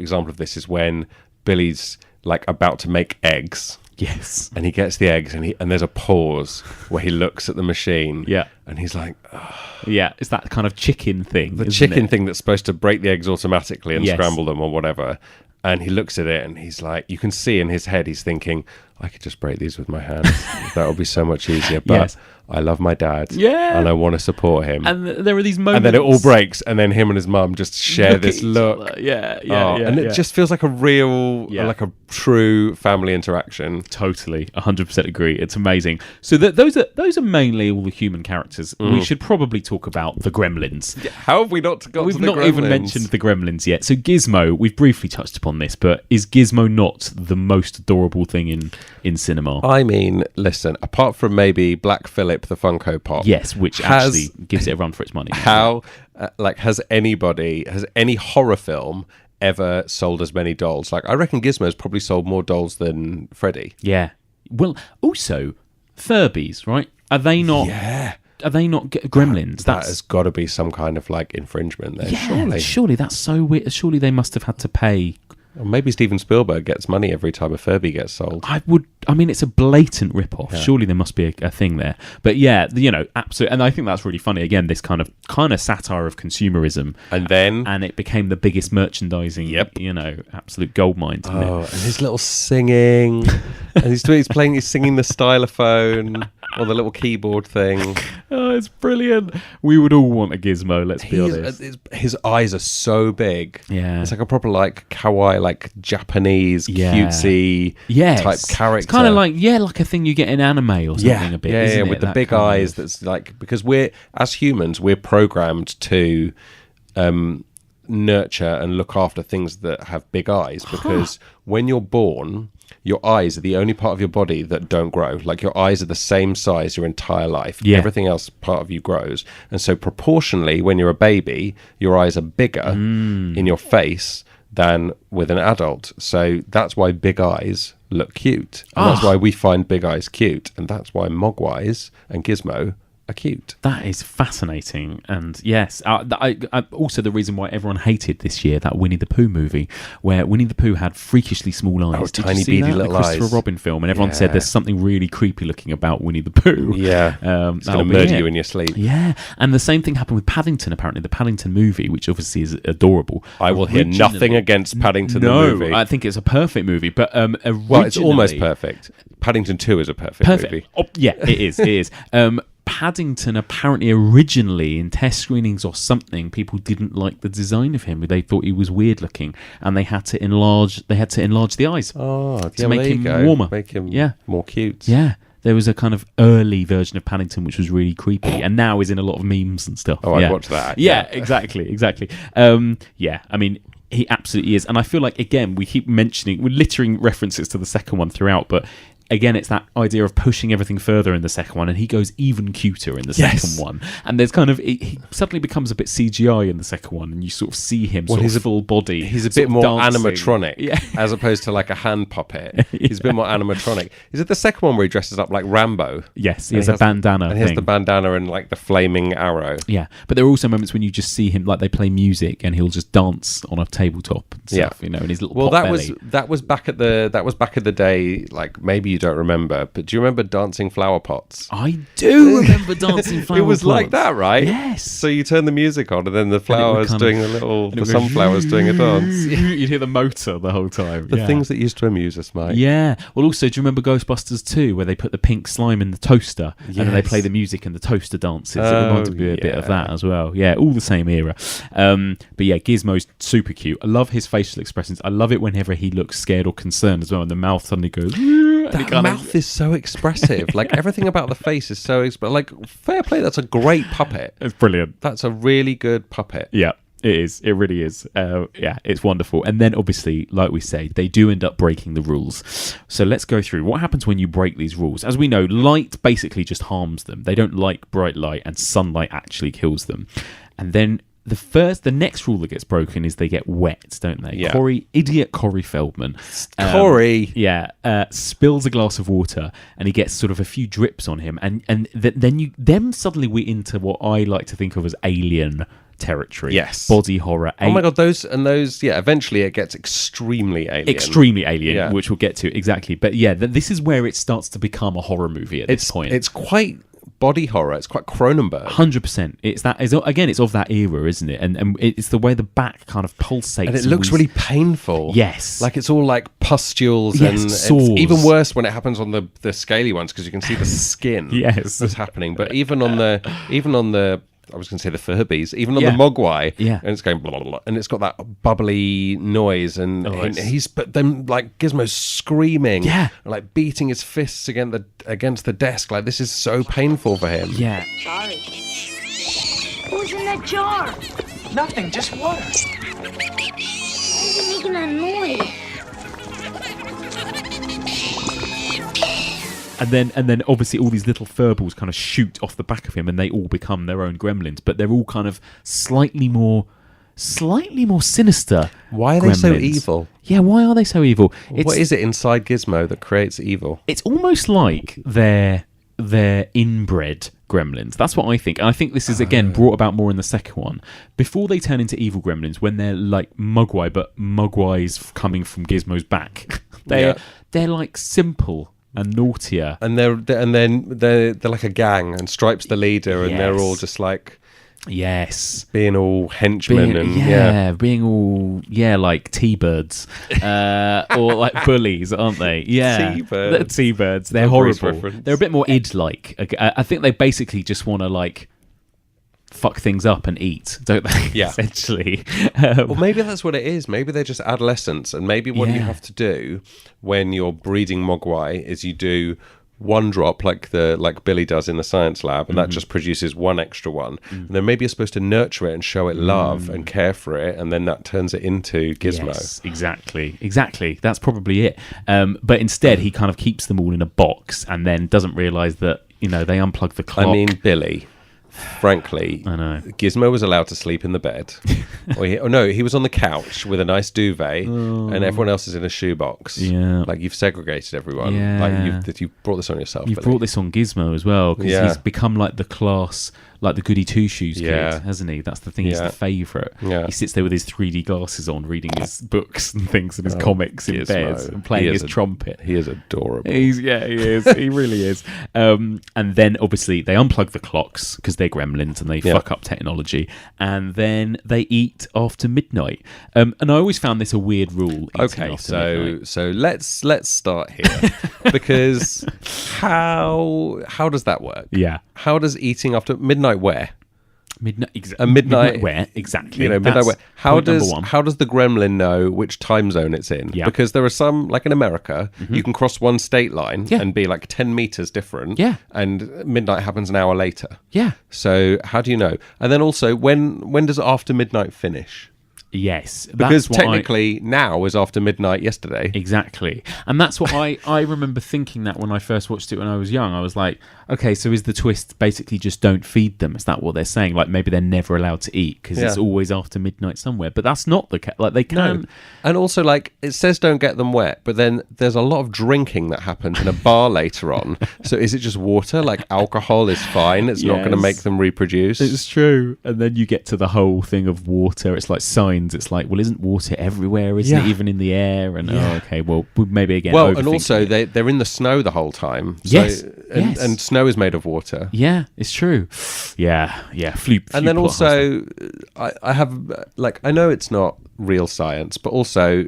example of this is when Billy's like about to make eggs. Yes. And he gets the eggs, and there's a pause where he looks at the machine. Yeah. And he's like, yeah, it's that kind of chicken thing. The chicken thing that's supposed to break the eggs automatically and scramble them or whatever. And he looks at it and he's like, you can see in his head, he's thinking, I could just break these with my hands. That would be so much easier. But I love my dad. Yeah. And I want to support him. And there are these moments. And then it all breaks. And then him and his mum just share this look. Yeah. And it just feels like a real, like a true family interaction. Totally. 100% agree. It's amazing. So those are mainly all the human characters. We should probably talk about the Gremlins. Yeah, how have we not got We've to the not Gremlins? even mentioned the Gremlins yet. So Gizmo, we've briefly touched upon this, but is Gizmo not the most adorable thing in cinema? I mean, listen, apart from maybe Black Phillip the Funko Pop. Yes, which actually gives it a run for its money. Has any horror film ever sold as many dolls? Like, I reckon Gizmo's probably sold more dolls than Freddy. Yeah. Well, also, Furbies, right? Are they not... Yeah. Are they not Gremlins? That has got to be some kind of, like, infringement there, Surely that's so weird. Surely they must have had to pay... Or maybe Steven Spielberg gets money every time a Furby gets sold. I mean, it's a blatant rip-off. Yeah. Surely there must be a thing there. But yeah, absolutely. And I think that's really funny. Again, this kind of satire of consumerism. And it became the biggest merchandising, absolute goldmine to me. And his little singing. And he's singing the stylophone. Or the little keyboard thing. Oh, it's brilliant. We would all want a Gizmo, let's be honest. His eyes are so big. Yeah. It's like a proper, like, kawaii, like, Japanese, cutesy type character. It's kind of like a thing you get in anime or something a bit, isn't it? With the big eyes that's like... Because as humans, we're programmed to nurture and look after things that have big eyes. Because when you're born... Your eyes are the only part of your body that don't grow. Like, your eyes are the same size your entire life. Yeah. Everything else part of you grows. And so proportionally, when you're a baby, your eyes are bigger in your face than with an adult. So that's why big eyes look cute. And that's why we find big eyes cute. And that's why Mogwais and Gizmo are cute. That is fascinating. And yes, also the reason why everyone hated this year that Winnie the Pooh movie, where Winnie the Pooh had freakishly small eyes. Tiny beady little eyes. Christopher Robin film, and everyone said there's something really creepy looking about Winnie the Pooh. Yeah, it's going to murder you in your sleep. Yeah, and the same thing happened with Paddington. Apparently, the Paddington movie, which obviously is adorable. I will hear nothing against Paddington the movie. No, I think it's a perfect movie, but well, it's almost perfect. Paddington 2 is a perfect movie. Oh, yeah, it is. It is. Paddington apparently originally in test screenings or something, people didn't like the design of him. They thought he was weird looking, and they had to enlarge the eyes to make him warmer, make him more cute. Yeah. There was a kind of early version of Paddington which was really creepy, and now is in a lot of memes and stuff. Oh, I'd watch that. Yeah, exactly. I mean, he absolutely is. And I feel like, again, we're littering references to the second one throughout, but again, it's that idea of pushing everything further in the second one, and he goes even cuter in the second one. And there's kind of he suddenly becomes a bit CGI in the second one, and you sort of see him full body. He's a bit more dancing. animatronic, as opposed to like a hand puppet. He's a bit more animatronic. Is it the second one where he dresses up like Rambo? Yes, he has a bandana. And he has the bandana and like the flaming arrow. Yeah, but there are also moments when you just see him, like they play music, and he'll just dance on a tabletop and stuff. You know, in his little pot belly. that was back in the day. Like maybe you don't remember, but do you remember Dancing Flower Pots? I do remember Dancing Flower Pots. It was like that, right? Yes. So you turn the music on, and then the flowers doing the sunflowers doing a dance. You'd hear the motor the whole time. The things that used to amuse us, Mike. Yeah. Well, also, do you remember Ghostbusters 2, where they put the pink slime in the toaster, and then they play the music and the toaster dances? It reminded me a bit of that as well. Yeah, all the same era. But yeah, Gizmo's super cute. I love his facial expressions. I love it whenever he looks scared or concerned as well, and the mouth suddenly goes... That mouth is so expressive. Like, everything about the face is so expressive. Like, fair play, that's a great puppet. It's brilliant. That's a really good puppet. Yeah. It is. It really is. It's wonderful. And then, obviously, like we say, they do end up breaking the rules. So let's go through what happens when you break these rules. As we know, light basically just harms them. They don't like bright light, and sunlight actually kills them. And then the next rule that gets broken is they get wet, don't they? Yeah. Corey Feldman. Spills a glass of water, and he gets sort of a few drips on him, and then suddenly we're into what I like to think of as alien territory. Yes. Body horror. Oh my god, those eventually it gets extremely alien. Which we'll get to, exactly. But yeah, this is where it starts to become a horror movie at this point. It's quite body horror. It's quite Cronenberg. 100%. It's of that era, isn't it? And it's the way the back kind of pulsates. And it looks really painful. Yes. Like it's all like pustules and sores. It's even worse when it happens on the scaly ones, because you can see the skin that's happening. But even on the I was going to say the Furbies, even on the Mogwai, and it's going blah, blah, blah, and it's got that bubbly noise, and but then like Gizmo's screaming, and like beating his fists against the desk, like this is so painful for him. Sorry. Who's in that jar? Nothing, just water. Why is it making that noise? And then obviously all these little furballs kind of shoot off the back of him, and they all become their own gremlins, but they're all kind of slightly more sinister. Why are they so evil? Yeah, why are they so evil? What is it inside Gizmo that creates evil? It's almost like they're inbred gremlins. That's what I think. And I think this is, again, brought about more in the second one. Before they turn into evil gremlins, when they're like Mogwai, but Mogwai's coming from Gizmo's back, they're like simple and naughtier, and they're like a gang, and Stripe's the leader, and they're all just like being all henchmen being all like T-birds or like bullies, aren't they? T-birds. They're horrible. Reference. They're a bit more id-like. I think they basically just want to like fuck things up and eat, don't they? Yeah. Essentially. Well, maybe that's what it is. Maybe they're just adolescents, and maybe what you have to do when you're breeding Mogwai is you do one drop like Billy does in the science lab, and that just produces one extra one. And then maybe you're supposed to nurture it and show it love and care for it, and then that turns it into Gizmo. Yes, exactly. That's probably it. But instead, he kind of keeps them all in a box, and then doesn't realise that they unplug the clock. I mean, Billy. Frankly, I know. Gizmo was allowed to sleep in the bed. He was on the couch with a nice duvet, and everyone else is in a shoebox. Yeah, like you've segregated everyone. Yeah, like you've brought this on yourself. You've brought this on Gizmo as well, because he's become like the class, like the goody two shoes kid, hasn't he? That's the thing. He's the favourite. Yeah. He sits there with his 3D glasses on, reading his books and things and his comics in bed, and playing his trumpet. He is adorable. He is. He really is. And then obviously they unplug the clocks because they're gremlins and they fuck up technology, and then they eat after midnight. And I always found this a weird rule. Okay, so let's start here because How does that work? Yeah. How does eating after midnight where? Midnight where? Exactly. Midnight where? How does the gremlin know which time zone it's in? Yeah. Because there are some, like in America, you can cross one state line and be like 10 meters different. Yeah. And midnight happens an hour later. Yeah. So how do you know? And then also, when does after midnight finish? Yes. Because technically now is after midnight yesterday. Exactly. And that's what I remember thinking that when I first watched it when I was young. I was like, okay, so is the twist basically just don't feed them? Is that what they're saying? Like maybe they're never allowed to eat because it's always after midnight somewhere. But that's not the case. Like they can. No. And also, like, it says don't get them wet, but then there's a lot of drinking that happens in a bar later on. So is it just water? Like alcohol is fine. It's not going to make them reproduce. It's true. And then you get to the whole thing of water. It's like signs. It's like, well, isn't water everywhere? Isn't it even in the air? And okay, well, maybe again. Well, and also they're in the snow the whole time. So, and snow is made of water. Yeah, it's true. Yeah. And then also, I have like, I know it's not real science, but also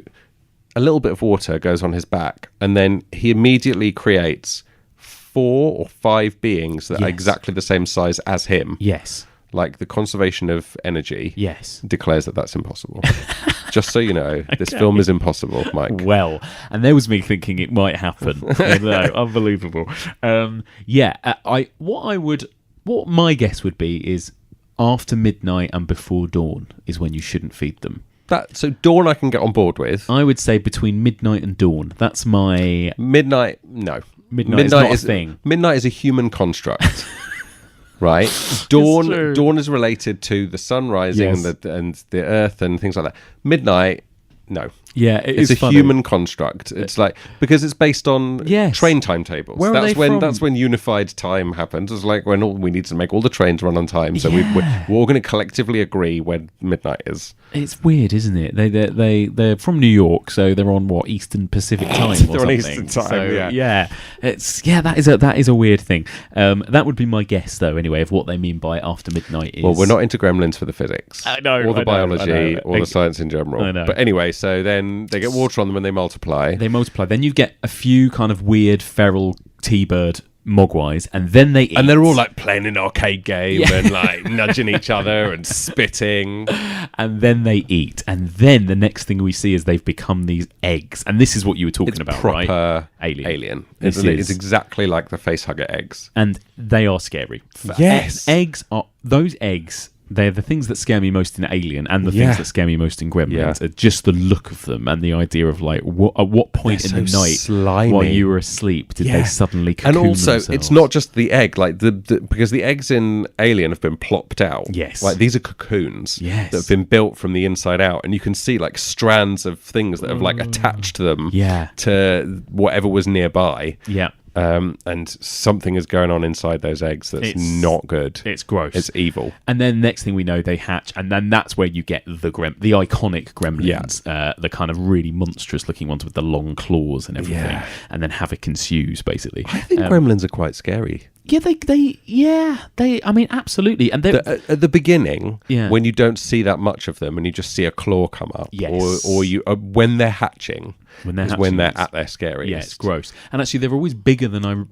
a little bit of water goes on his back, and then he immediately creates 4 or 5 beings that are exactly the same size as him. Yes. Like the conservation of energy declares that that's impossible. Just so you know, this film is impossible, Mike. Well, and there was me thinking it might happen. No, unbelievable. What my guess would be is after midnight and before dawn is when you shouldn't feed them. So dawn I can get on board with. I would say between midnight and dawn. That's my... Midnight, no. Midnight is not a thing. Midnight is a human construct. Right, dawn is related to the sun rising and the earth and things like that. Midnight, no. Yeah, it's a human construct. It's like because it's based on train timetables. That's when unified time happens. It's like when we need to make all the trains run on time. So we're all going to collectively agree when midnight is. It's weird, isn't it? They're from New York, so they're on Eastern Pacific time. They're on Eastern time. So, that is a weird thing. That would be my guess, though. Anyway, of what they mean by after midnight is. Well, we're not into Gremlins for the physics, or the biology, or the science in general. I know. But anyway, so then they get water on them and they multiply. Then you get a few kind of weird feral T-bird mogwais, and then they eat. And they're all like playing an arcade game and like nudging each other and spitting. And then they eat. And then the next thing we see is they've become these eggs. And this is what you were talking about, proper right? Alien. It's exactly like the facehugger eggs. And they are scary. Yes. Those eggs... They're the things that scare me most in Alien, and the things that scare me most in Gremlins are just the look of them and the idea of like, at what point in the night slimy. While you were asleep did they suddenly cocoon And also, themselves? it's not just the egg, like because the eggs in Alien have been plopped out. Yes, like these are cocoons that have been built from the inside out, and you can see like strands of things that have like attached to them to whatever was nearby. Yeah. And something is going on inside those eggs that's not good. It's gross. It's evil. And then next thing we know, they hatch, and then that's where you get the iconic Gremlins, the kind of really monstrous looking ones with the long claws and everything. And then havoc ensues, basically. I think Gremlins are quite scary. Yeah, I mean, absolutely. And at the beginning, when you don't see that much of them and you just see a claw come up, or you when they're hatching, when they're at their scariest. Yeah, it's gross. And actually, they're always bigger than I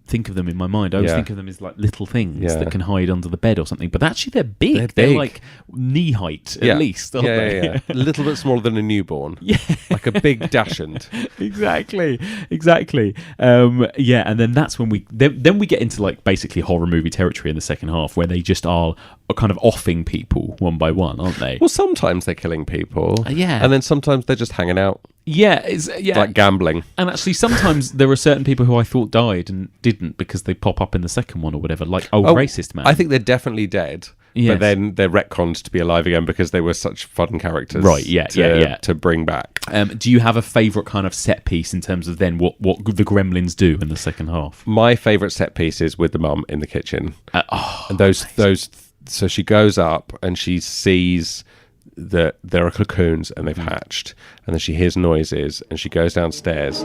think of them in my mind. I always think of them as like little things that can hide under the bed or something. But actually, they're big. They're like knee height at least. Aren't they? A little bit smaller than a newborn. Yeah, like a big dachshund. Exactly. And then that's when we get into like basically horror movie territory in the second half, where they just are kind of offing people one by one, aren't they? Well, sometimes they're killing people. And then sometimes they're just hanging out. It's like gambling. And actually, sometimes there are certain people who I thought died and didn't because they pop up in the second one or whatever, like racist man. I think they're definitely dead. But then they're retconned to be alive again because they were such fun characters. Right, to bring back. Do you have a favourite kind of set piece in terms of then what the Gremlins do in the second half? My favourite set piece is with the mum in the kitchen. And those. So she goes up and she sees that there are cocoons and they've hatched, and then she hears noises and she goes downstairs.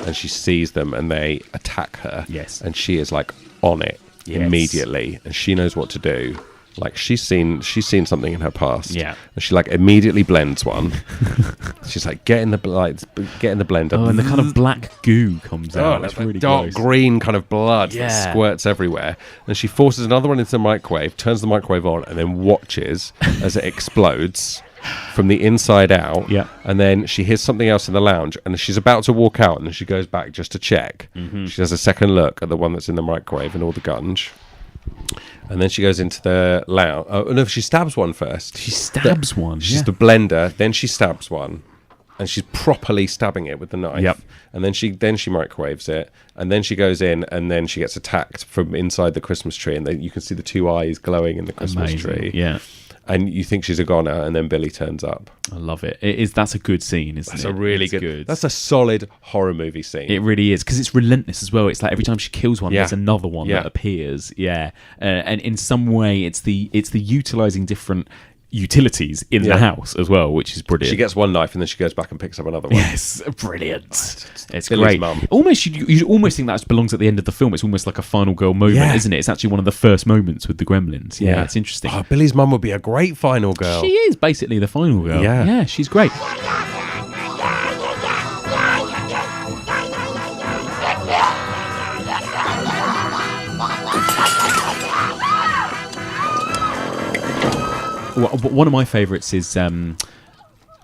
And she sees them and they attack her. Yes. And she is like on it immediately, and she knows what to do. Like she's seen something in her past. Yeah. And she like immediately blends one. She's like, get in the blender. Oh, and the kind of black goo comes out. It's really dark gross. green kind of blood that squirts everywhere. And she forces another one into the microwave, turns the microwave on, and then watches as it explodes from the inside out. Yeah. And then she hears something else in the lounge, and she's about to walk out, and then she goes back just to check. Mm-hmm. She does a second look at the one that's in the microwave and all the gunge. And then she goes into the lounge. Oh no, she stabs one first. She stabs one. She's the blender. Then she stabs one, and she's properly stabbing it with the knife. Yep. And then she microwaves it, and then she goes in, and then she gets attacked from inside the Christmas tree, and then you can see the two eyes glowing in the Christmas tree. Yeah. And you think she's a goner, and then Billy turns up. I love it. That's a good scene, isn't it? That's a really good. That's a solid horror movie scene. It really is, because it's relentless as well. It's like every time she kills one, there's another one that appears. Yeah, and in some way, it's the utilising different utilities in the house as well, which is brilliant. She gets one knife and then she goes back and picks up another one. Yes, brilliant. It's Billy's great. mum. Almost, you almost think that belongs at the end of the film. It's almost like a final girl moment, isn't it? It's actually one of the first moments with the Gremlins. Yeah, it's interesting. Oh, Billy's mum would be a great final girl. She is basically the final girl. Yeah, she's great. One of my favourites is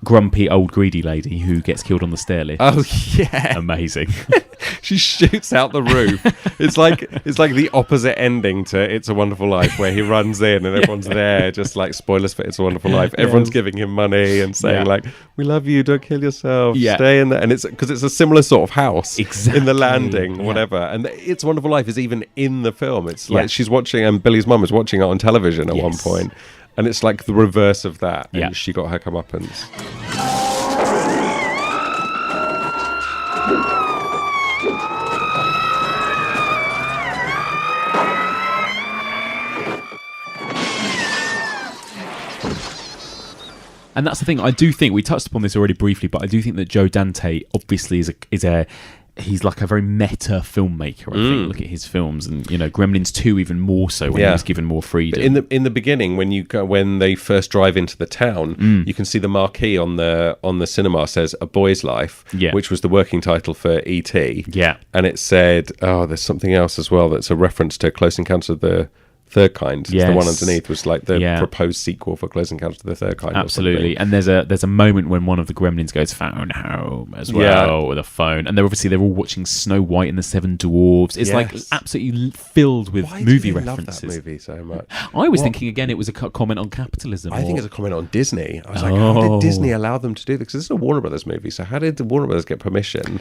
grumpy old greedy lady who gets killed on the stair lift. Oh yeah, amazing. She shoots out the roof. It's like the opposite ending to It's a Wonderful Life, where he runs in and everyone's there, just like spoilers for It's a Wonderful Life. Everyone's giving him money and saying like, "We love you, don't kill yourself, stay in there." And it's because it's a similar sort of house in the landing, whatever. And It's a Wonderful Life is even in the film. It's like she's watching, and Billy's mum is watching it on television at one point. And it's like the reverse of that. And she got her comeuppance. And that's the thing. I do think we touched upon this already briefly, but I do think that Joe Dante obviously he's like a very meta filmmaker. I think. Look at his films, and Gremlins 2 even more so when he was given more freedom. But in the beginning, when they first drive into the town, you can see the marquee on the cinema says "A Boy's Life," which was the working title for E.T. Yeah, and it said, there's something else as well that's a reference to Close Encounters of the Third Kind. The one underneath was like the proposed sequel for Close Encounters of the Third Kind. Absolutely. And there's a moment when one of the Gremlins goes phone home as well with a phone, and they're all watching Snow White and the Seven Dwarfs. It's like absolutely filled with movie references. Love that movie so much? I was thinking again it was a comment on capitalism. I think it's a comment on Disney. I was like, how did Disney allow them to do this? Because this is a Warner Brothers movie, so how did the Warner Brothers get permission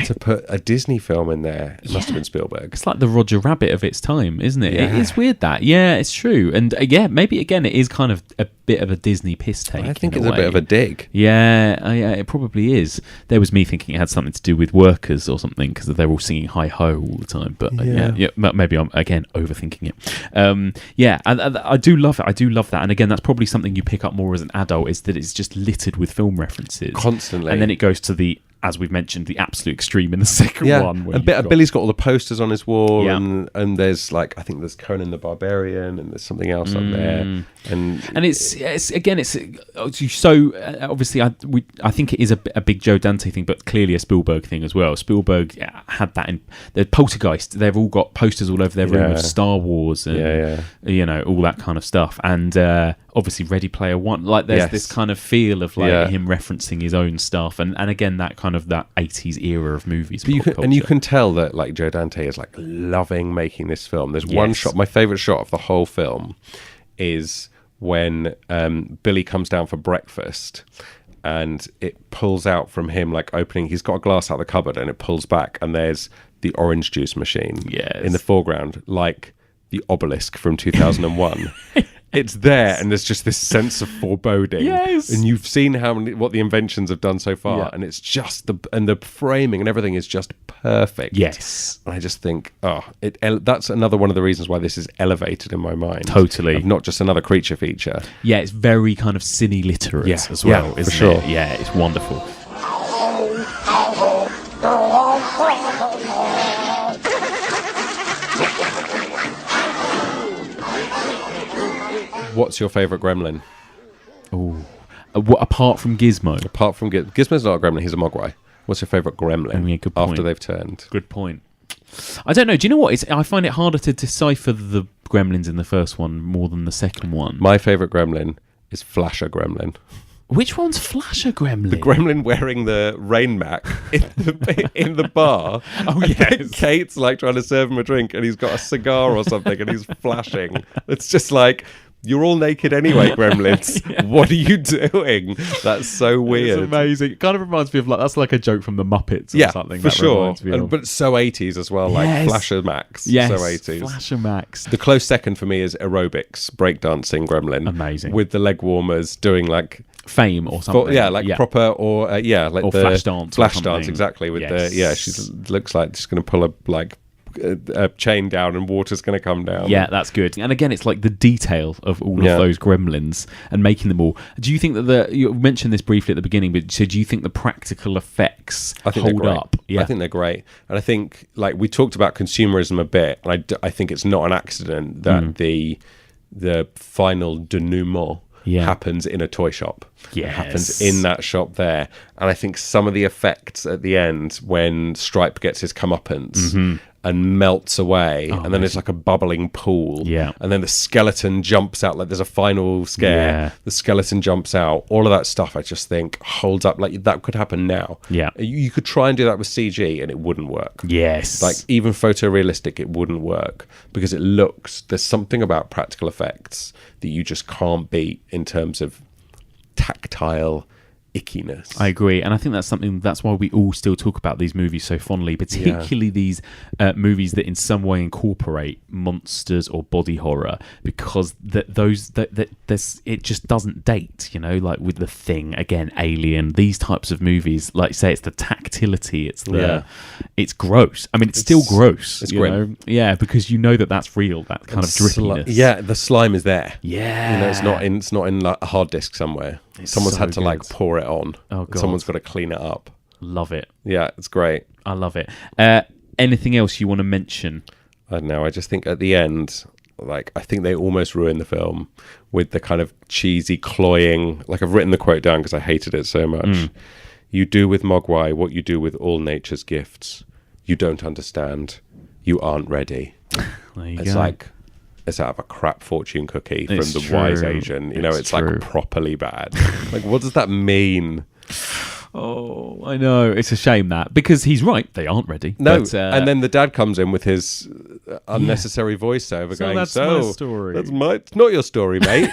to put a Disney film in there? It must have been Spielberg. It's like the Roger Rabbit of its time, isn't it? Yeah. It is weird that. Yeah, it's true. And maybe again it is kind of a bit of a Disney piss take. I think it's a bit of a dig. Yeah, it probably is. There was me thinking it had something to do with workers or something, because they're all singing Hi Ho all the time. But maybe I'm again overthinking it. I do love it. I do love that. And again, that's probably something you pick up more as an adult, is that it's just littered with film references constantly. And then it goes to the, as we've mentioned, the absolute extreme in the second one. And Billy's got all the posters on his wall, and there's like, I think there's Conan the Barbarian, and there's something else up there, and it's so obviously I think it is a big Joe Dante thing, but clearly a Spielberg thing as well. Spielberg had that in the Poltergeist. They've all got posters all over their room of Star Wars and all that kind of stuff, and obviously Ready Player One. Like there's this kind of feel of like him referencing his own stuff, and again that kind of that 80s era of movies. But you can tell that like Joe Dante is like loving making this film. There's one shot, my favourite shot of the whole film is when Billy comes down for breakfast, and it pulls out from him, like opening, he's got a glass out of the cupboard, and it pulls back, and there's the orange juice machine in the foreground, like the obelisk from 2001. It's there, and there's just this sense of foreboding. Yes, and you've seen what the inventions have done so far, and it's just the framing and everything is just perfect. Yes, and I just think, that's another one of the reasons why this is elevated in my mind. Totally, of not just another creature feature. Yeah, it's very kind of cine literate as well. Isn't for sure. It? Yeah, it's wonderful. What's your favourite gremlin? Oh, what apart from Gizmo? Apart from Gizmo's not a gremlin, he's a mogwai. What's your favourite gremlin good point. after they've turned? Good point. I don't know. Do you know what? I find it harder to decipher the gremlins in the first one more than the second one. My favourite gremlin is Flasher Gremlin. Which one's Flasher Gremlin? The gremlin wearing the rain mac in the bar. Oh, yes. Kate's like trying to serve him a drink and he's got a cigar or something and he's flashing. It's just like, you're all naked anyway, gremlins. Yeah. What are you doing? That's so weird. It's amazing. It kind of reminds me of that's like a joke from the Muppets or something. For sure. But so 80s as well, like Flasher Max. Yes, so 80s. Flasher Max. The close second for me is aerobics, breakdancing gremlin. Amazing. With the leg warmers doing like Fame or something. Proper or like or the flash dance. Flash dance, exactly. With she looks like she's going to pull a chain down and water's going to come down. Yeah, that's good. And again, it's like the detail of all of those gremlins and making them all. Do you think that you mentioned this briefly at the beginning, but so do you think the practical effects hold up? Yeah, I think they're great. And I think, like, we talked about consumerism a bit, and I think it's not an accident that the final denouement happens in a toy shop. Yes. It happens in that shop there. And I think some of the effects at the end when Stripe gets his comeuppance and melts away, and then it's like a bubbling pool, and then the skeleton jumps out, like there's a final scare, the skeleton jumps out, all of that stuff I just think holds up. Like, that could happen now. You could try and do that with CG and it wouldn't work. Like, even photorealistic, it wouldn't work because there's something about practical effects that you just can't beat in terms of tactile ickiness. I agree, and I think that's why we all still talk about these movies so fondly, particularly these movies that in some way incorporate monsters or body horror, because it just doesn't date, like with The Thing, again, Alien, these types of movies, like say it's the tactility, it's gross. I mean, it's still gross. It's grim. Because that's real, that kind of drippiness. The slime is there. It's not in like a hard disk somewhere. Someone's had to like pour it on. Oh, God. Someone's got to clean it up. Love it. Yeah, it's great. I love it. Anything else you want to mention? I don't know. I just think at the end, like, I think they almost ruined the film with the kind of cheesy, cloying. Like, I've written the quote down because I hated it so much. You do with Mogwai what you do with all nature's gifts. You don't understand. You aren't ready. There you it's go. Like, it's out of a crap fortune cookie from the wise Asian. It's like properly bad. Like, what does that mean? Oh, I know. It's a shame that, because he's right, they aren't ready. No, and then the dad comes in with his unnecessary voiceover going, that's my story. It's not your story, mate.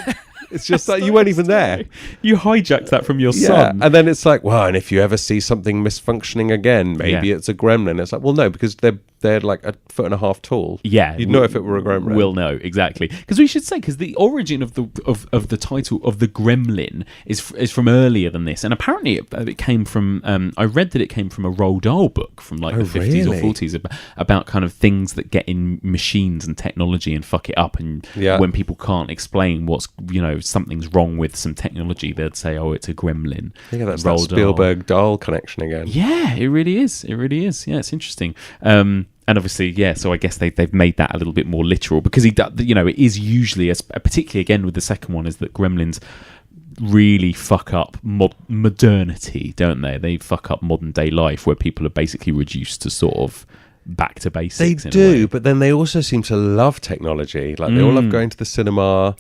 It's just that you weren't even there. You hijacked that from your son. And then it's like, well, and if you ever see something misfunctioning again, maybe it's a gremlin. It's like, well, no, because they're like 1.5 feet tall. Yeah, you'd know if it were a gremlin. We'll know exactly, because we should say, because the origin of the title of the Gremlin is from earlier than this, and apparently it came from. I read that it came from a Roald Dahl book from like the 50s or 40s about kind of things that get in machines and technology and fuck it up, and when people can't explain what's something's wrong with some technology, they'd say, "Oh, it's a gremlin." Yeah, that's that Spielberg Dahl connection again. Yeah, it really is. It really is. Yeah, it's interesting. And obviously, so I guess they've made that a little bit more literal, because it is usually, particularly again with the second one, is that gremlins really fuck up modernity, don't they? They fuck up modern day life, where people are basically reduced to sort of back to basics. They do, but then they also seem to love technology. Like, they all love going to the cinema,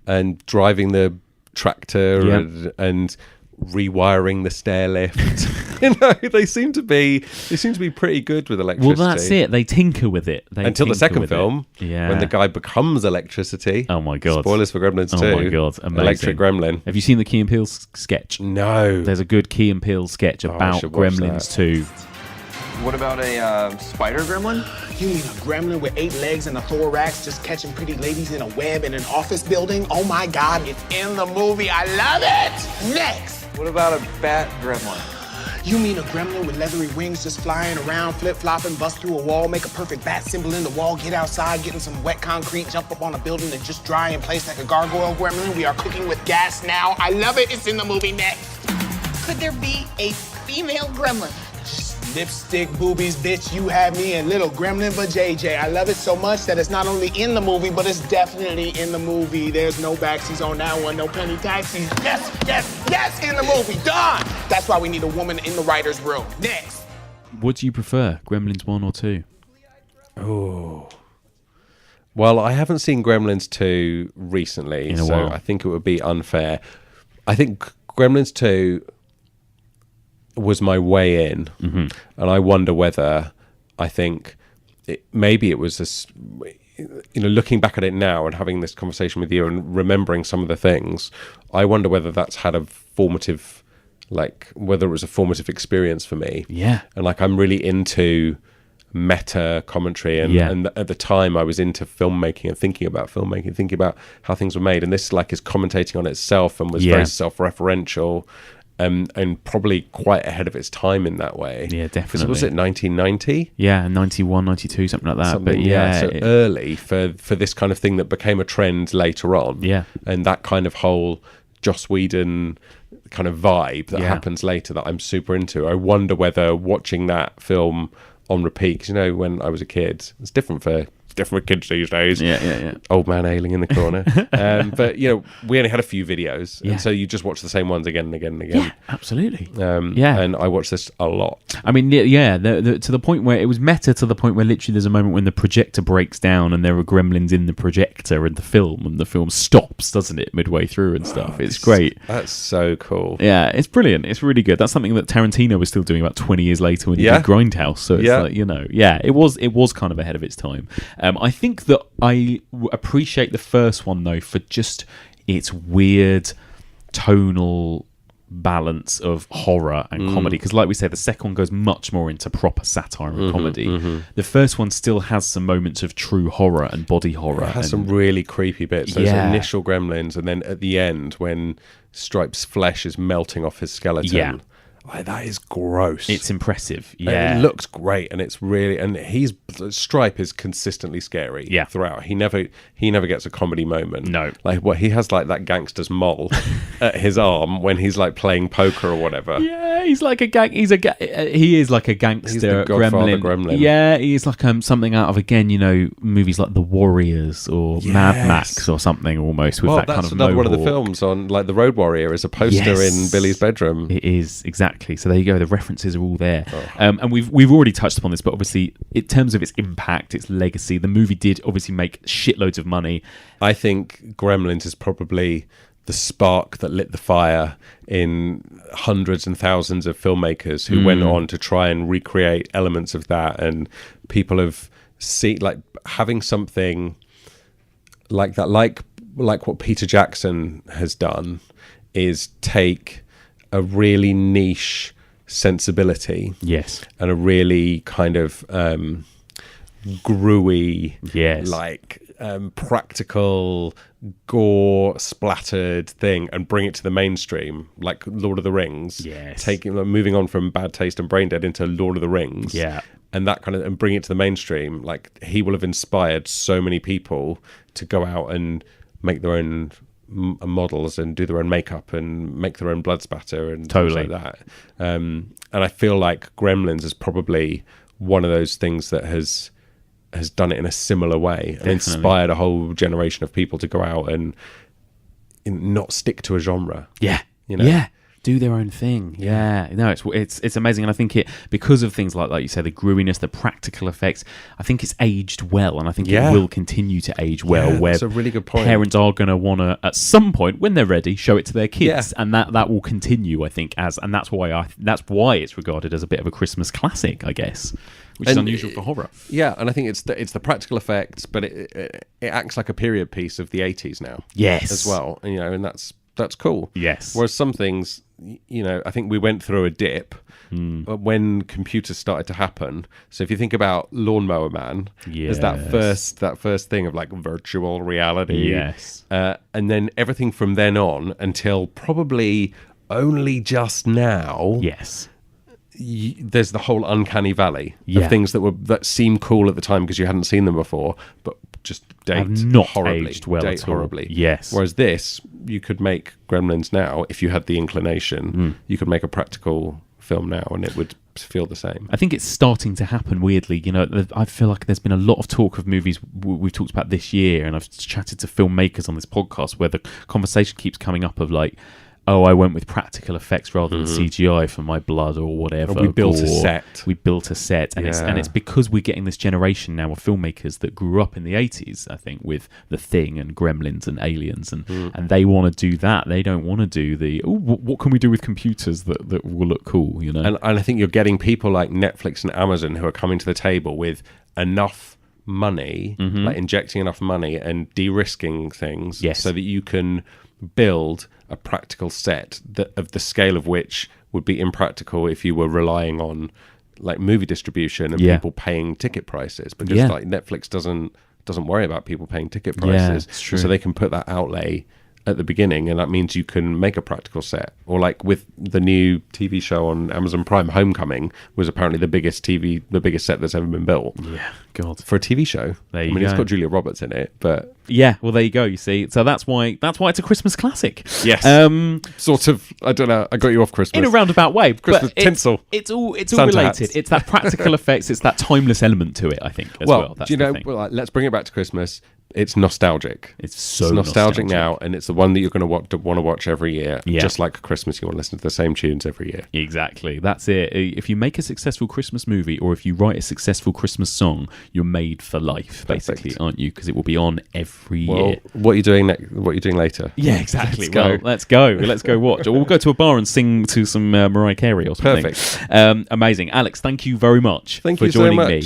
and driving the tractor, and rewiring the stair lift. They seem to be pretty good with electricity. Well, that's it. They tinker with it. Until the second film, when the guy becomes electricity. Oh my God! Spoilers for Gremlins 2. Oh my God! Amazing. Electric Gremlin. Have you seen the Key and Peele sketch? No. There's a good Key and Peele sketch about Gremlins 2. What about a spider gremlin? You mean a gremlin with 8 legs and a thorax just catching pretty ladies in a web in an office building? Oh my God, it's in the movie. I love it! Next! What about a bat gremlin? You mean a gremlin with leathery wings just flying around, flip-flopping, bust through a wall, make a perfect bat symbol in the wall, get outside, get in some wet concrete, jump up on a building and just dry in place like a gargoyle gremlin? We are cooking with gas now. I love it. It's in the movie. Next. Could there be a female gremlin? Lipstick, boobies, bitch, you have me, and little gremlin for JJ. I love it so much that it's not only in the movie, but it's definitely in the movie. There's no backsies on that one, no penny taxis. Yes, yes, yes, in the movie. Done! That's why we need a woman in the writer's room. Next. What do you prefer, Gremlins 1 or 2? Oh. Well, I haven't seen Gremlins 2 recently, in a so while. I think it would be unfair. I think Gremlins 2 was my way in, and I wonder whether maybe it was looking back at it now and having this conversation with you and remembering some of the things, I wonder whether that's had a formative, whether it was a formative experience for me. Yeah. And I'm really into meta commentary, and at the time I was into filmmaking and thinking about how things were made, and this is commentating on itself and was very self-referential. And probably quite ahead of its time in that way. Yeah, definitely. Was it 1990? Yeah, 91, 92, something like that. So early for this kind of thing that became a trend later on. Yeah. And that kind of whole Joss Whedon kind of vibe that happens later that I'm super into. I wonder whether watching that film on repeat, because when I was a kid, it's different for kids these days. Yeah. Old man Ayling in the corner. But we only had a few videos, and so you just watch the same ones again and again and again. Yeah, absolutely. And I watched this a lot. I mean, to the point where it was meta, to the point where literally there's a moment when the projector breaks down and there are gremlins in the projector in the film, and the film stops, doesn't it, midway through and stuff. It's great. That's so cool. Yeah, it's brilliant. It's really good. That's something that Tarantino was still doing about 20 years later when he did Grindhouse. So it's it was kind of ahead of its time. I think that I appreciate the first one, though, for just its weird tonal balance of horror and comedy. Because like we said, the second one goes much more into proper satire and comedy. The first one still has some moments of true horror and body horror. It has some really creepy bits. Those initial gremlins, and then at the end when Stripe's flesh is melting off his skeleton. Yeah. That is gross. It's impressive. Yeah, it looks great, and it's really, and Stripe is consistently scary. Yeah. Throughout, he never gets a comedy moment. No, he has that gangster's mole at his arm when he's playing poker or whatever. Yeah, he's like a gang. He is like a gangster. He's the Godfather gremlin. Yeah, he's like something out of movies like The Warriors or Mad Max or something almost. With that kind of that's another one of the films on The Road Warrior is a poster in Billy's bedroom. It is exactly. So there you go. The references are all there, and we've already touched upon this, but obviously, in terms of its impact, its legacy, the movie did obviously make shitloads of money. I think Gremlins is probably the spark that lit the fire in hundreds and thousands of filmmakers who went on to try and recreate elements of that, and people have seen having something like that, like what Peter Jackson has done, is take a really niche sensibility, and a really kind of gruey, practical, gore splattered thing, and bring it to the mainstream, like Lord of the Rings. Moving on from Bad Taste and Braindead into Lord of the Rings. And that kind of, and bring it to the mainstream. He will have inspired so many people to go out and make their own models and do their own makeup and make their own blood spatter and things like that. And I feel like Gremlins is probably one of those things that has done it in a similar way and inspired a whole generation of people to go out and not stick to a genre. Do their own thing. It's amazing, and I think because of things like you say, the grewiness, the practical effects, I think it's aged well, and I think it will continue to age well. Where that's a really good point. Parents are going to want to, at some point when they're ready, show it to their kids, and that will continue. I think and that's why it's regarded as a bit of a Christmas classic, I guess, which is unusual for horror. Yeah, and I think it's the practical effects, but it acts like a period piece of the 80s now. Yes, as well, and that's cool. Yes, whereas some things, I think we went through a dip when computers started to happen. So if you think about Lawnmower Man, there's that first thing of virtual reality. And then everything from then on until probably only just now. There's the whole uncanny valley of things that seem cool at the time because you hadn't seen them before, but just date not horribly. Aged well date at all. horribly. Yes. Whereas this, you could make Gremlins now if you had the inclination. You could make a practical film now, and it would feel the same. I think it's starting to happen weirdly. I feel like there's been a lot of talk of movies we've talked about this year, and I've chatted to filmmakers on this podcast where the conversation keeps coming up of like, oh, I went with practical effects rather than CGI for my blood or whatever. We built a set. And it's because we're getting this generation now of filmmakers that grew up in the 80s, I think, with The Thing and Gremlins and Aliens, and they want to do that. They don't want to do the, what can we do with computers that will look cool, And I think you're getting people like Netflix and Amazon who are coming to the table with enough money, like injecting enough money and de-risking things so that you can build a practical set of the scale of which would be impractical if you were relying on like movie distribution and people paying ticket prices. But just like Netflix doesn't worry about people paying ticket prices, so they can put that outlay at the beginning, and that means you can make a practical set. Or like with the new TV show on Amazon Prime, Homecoming was apparently the biggest set that's ever been built. Yeah, God, for a TV show. It's got Julia Roberts in it, but yeah, well, there you go. You see, so that's why it's a Christmas classic. Yes, sort of. I don't know. I got you off Christmas in a roundabout way. Christmas tinsel. It's all related. Hats. It's that practical effects. It's that timeless element to it, I think. As well, that's let's bring it back to Christmas. It's nostalgic. It's nostalgic now, and it's the one that you're going to want to watch every year. Yeah. Just like Christmas, you want to listen to the same tunes every year. Exactly. That's it. If you make a successful Christmas movie, or if you write a successful Christmas song, you're made for life, basically, aren't you? Because it will be on every year. What are you doing? What are you doing later? Yeah, exactly. Let's go. Let's go watch. Or we'll go to a bar and sing to some Mariah Carey or something. Perfect. Amazing, Alex. Thank you very much for joining me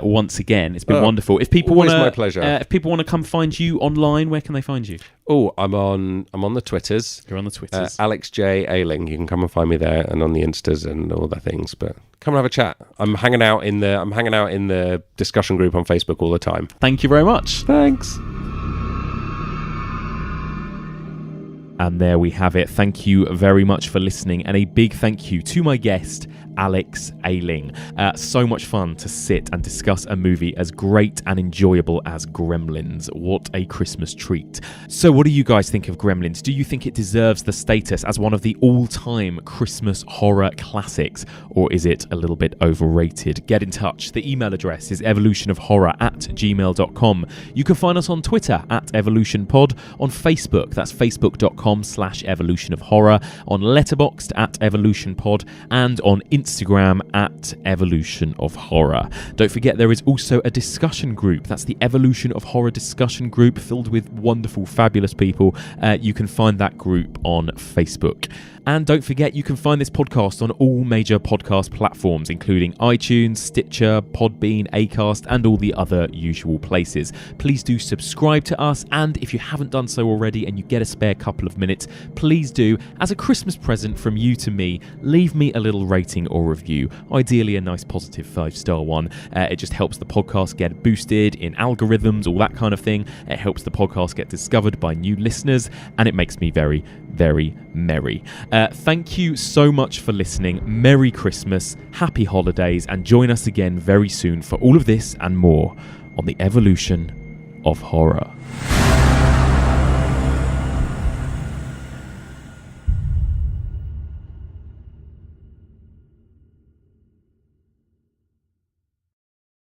once again. It's been wonderful. If people want my pleasure. If people want to come find you online, where can they find you? Oh, I'm on the Twitters. You're on the Twitters. Alex J. Ayling. You can come and find me there, and on the Instas and all the things. But come and have a chat. I'm hanging out in the discussion group on Facebook all the time. Thank you very much. Thanks. And there we have it. Thank you very much for listening, and a big thank you to my guest, Alex Ayling. So much fun to sit and discuss a movie as great and enjoyable as Gremlins. What a Christmas treat. So what do you guys think of Gremlins? Do you think it deserves the status as one of the all-time Christmas horror classics, or is it a little bit overrated? Get in touch. The email address is evolutionofhorror@gmail.com. You can find us on Twitter @evolutionpod, on Facebook, that's facebook.com/evolutionofhorror, on Letterboxd @evolutionpod, and on Instagram @evolutionofhorror. Don't forget there is also a discussion group. That's the Evolution of Horror discussion group, filled with wonderful, fabulous people. You can find that group on Facebook. And don't forget, you can find this podcast on all major podcast platforms, including iTunes, Stitcher, Podbean, Acast, and all the other usual places. Please do subscribe to us, and if you haven't done so already and you get a spare couple of minutes, please do, as a Christmas present from you to me, leave me a little rating or review. Ideally a nice positive 5-star one. It just helps the podcast get boosted in algorithms, all that kind of thing. It helps the podcast get discovered by new listeners, and it makes me very, very merry. Thank you so much for listening. Merry Christmas, happy holidays, and join us again very soon for all of this and more on the Evolution of Horror.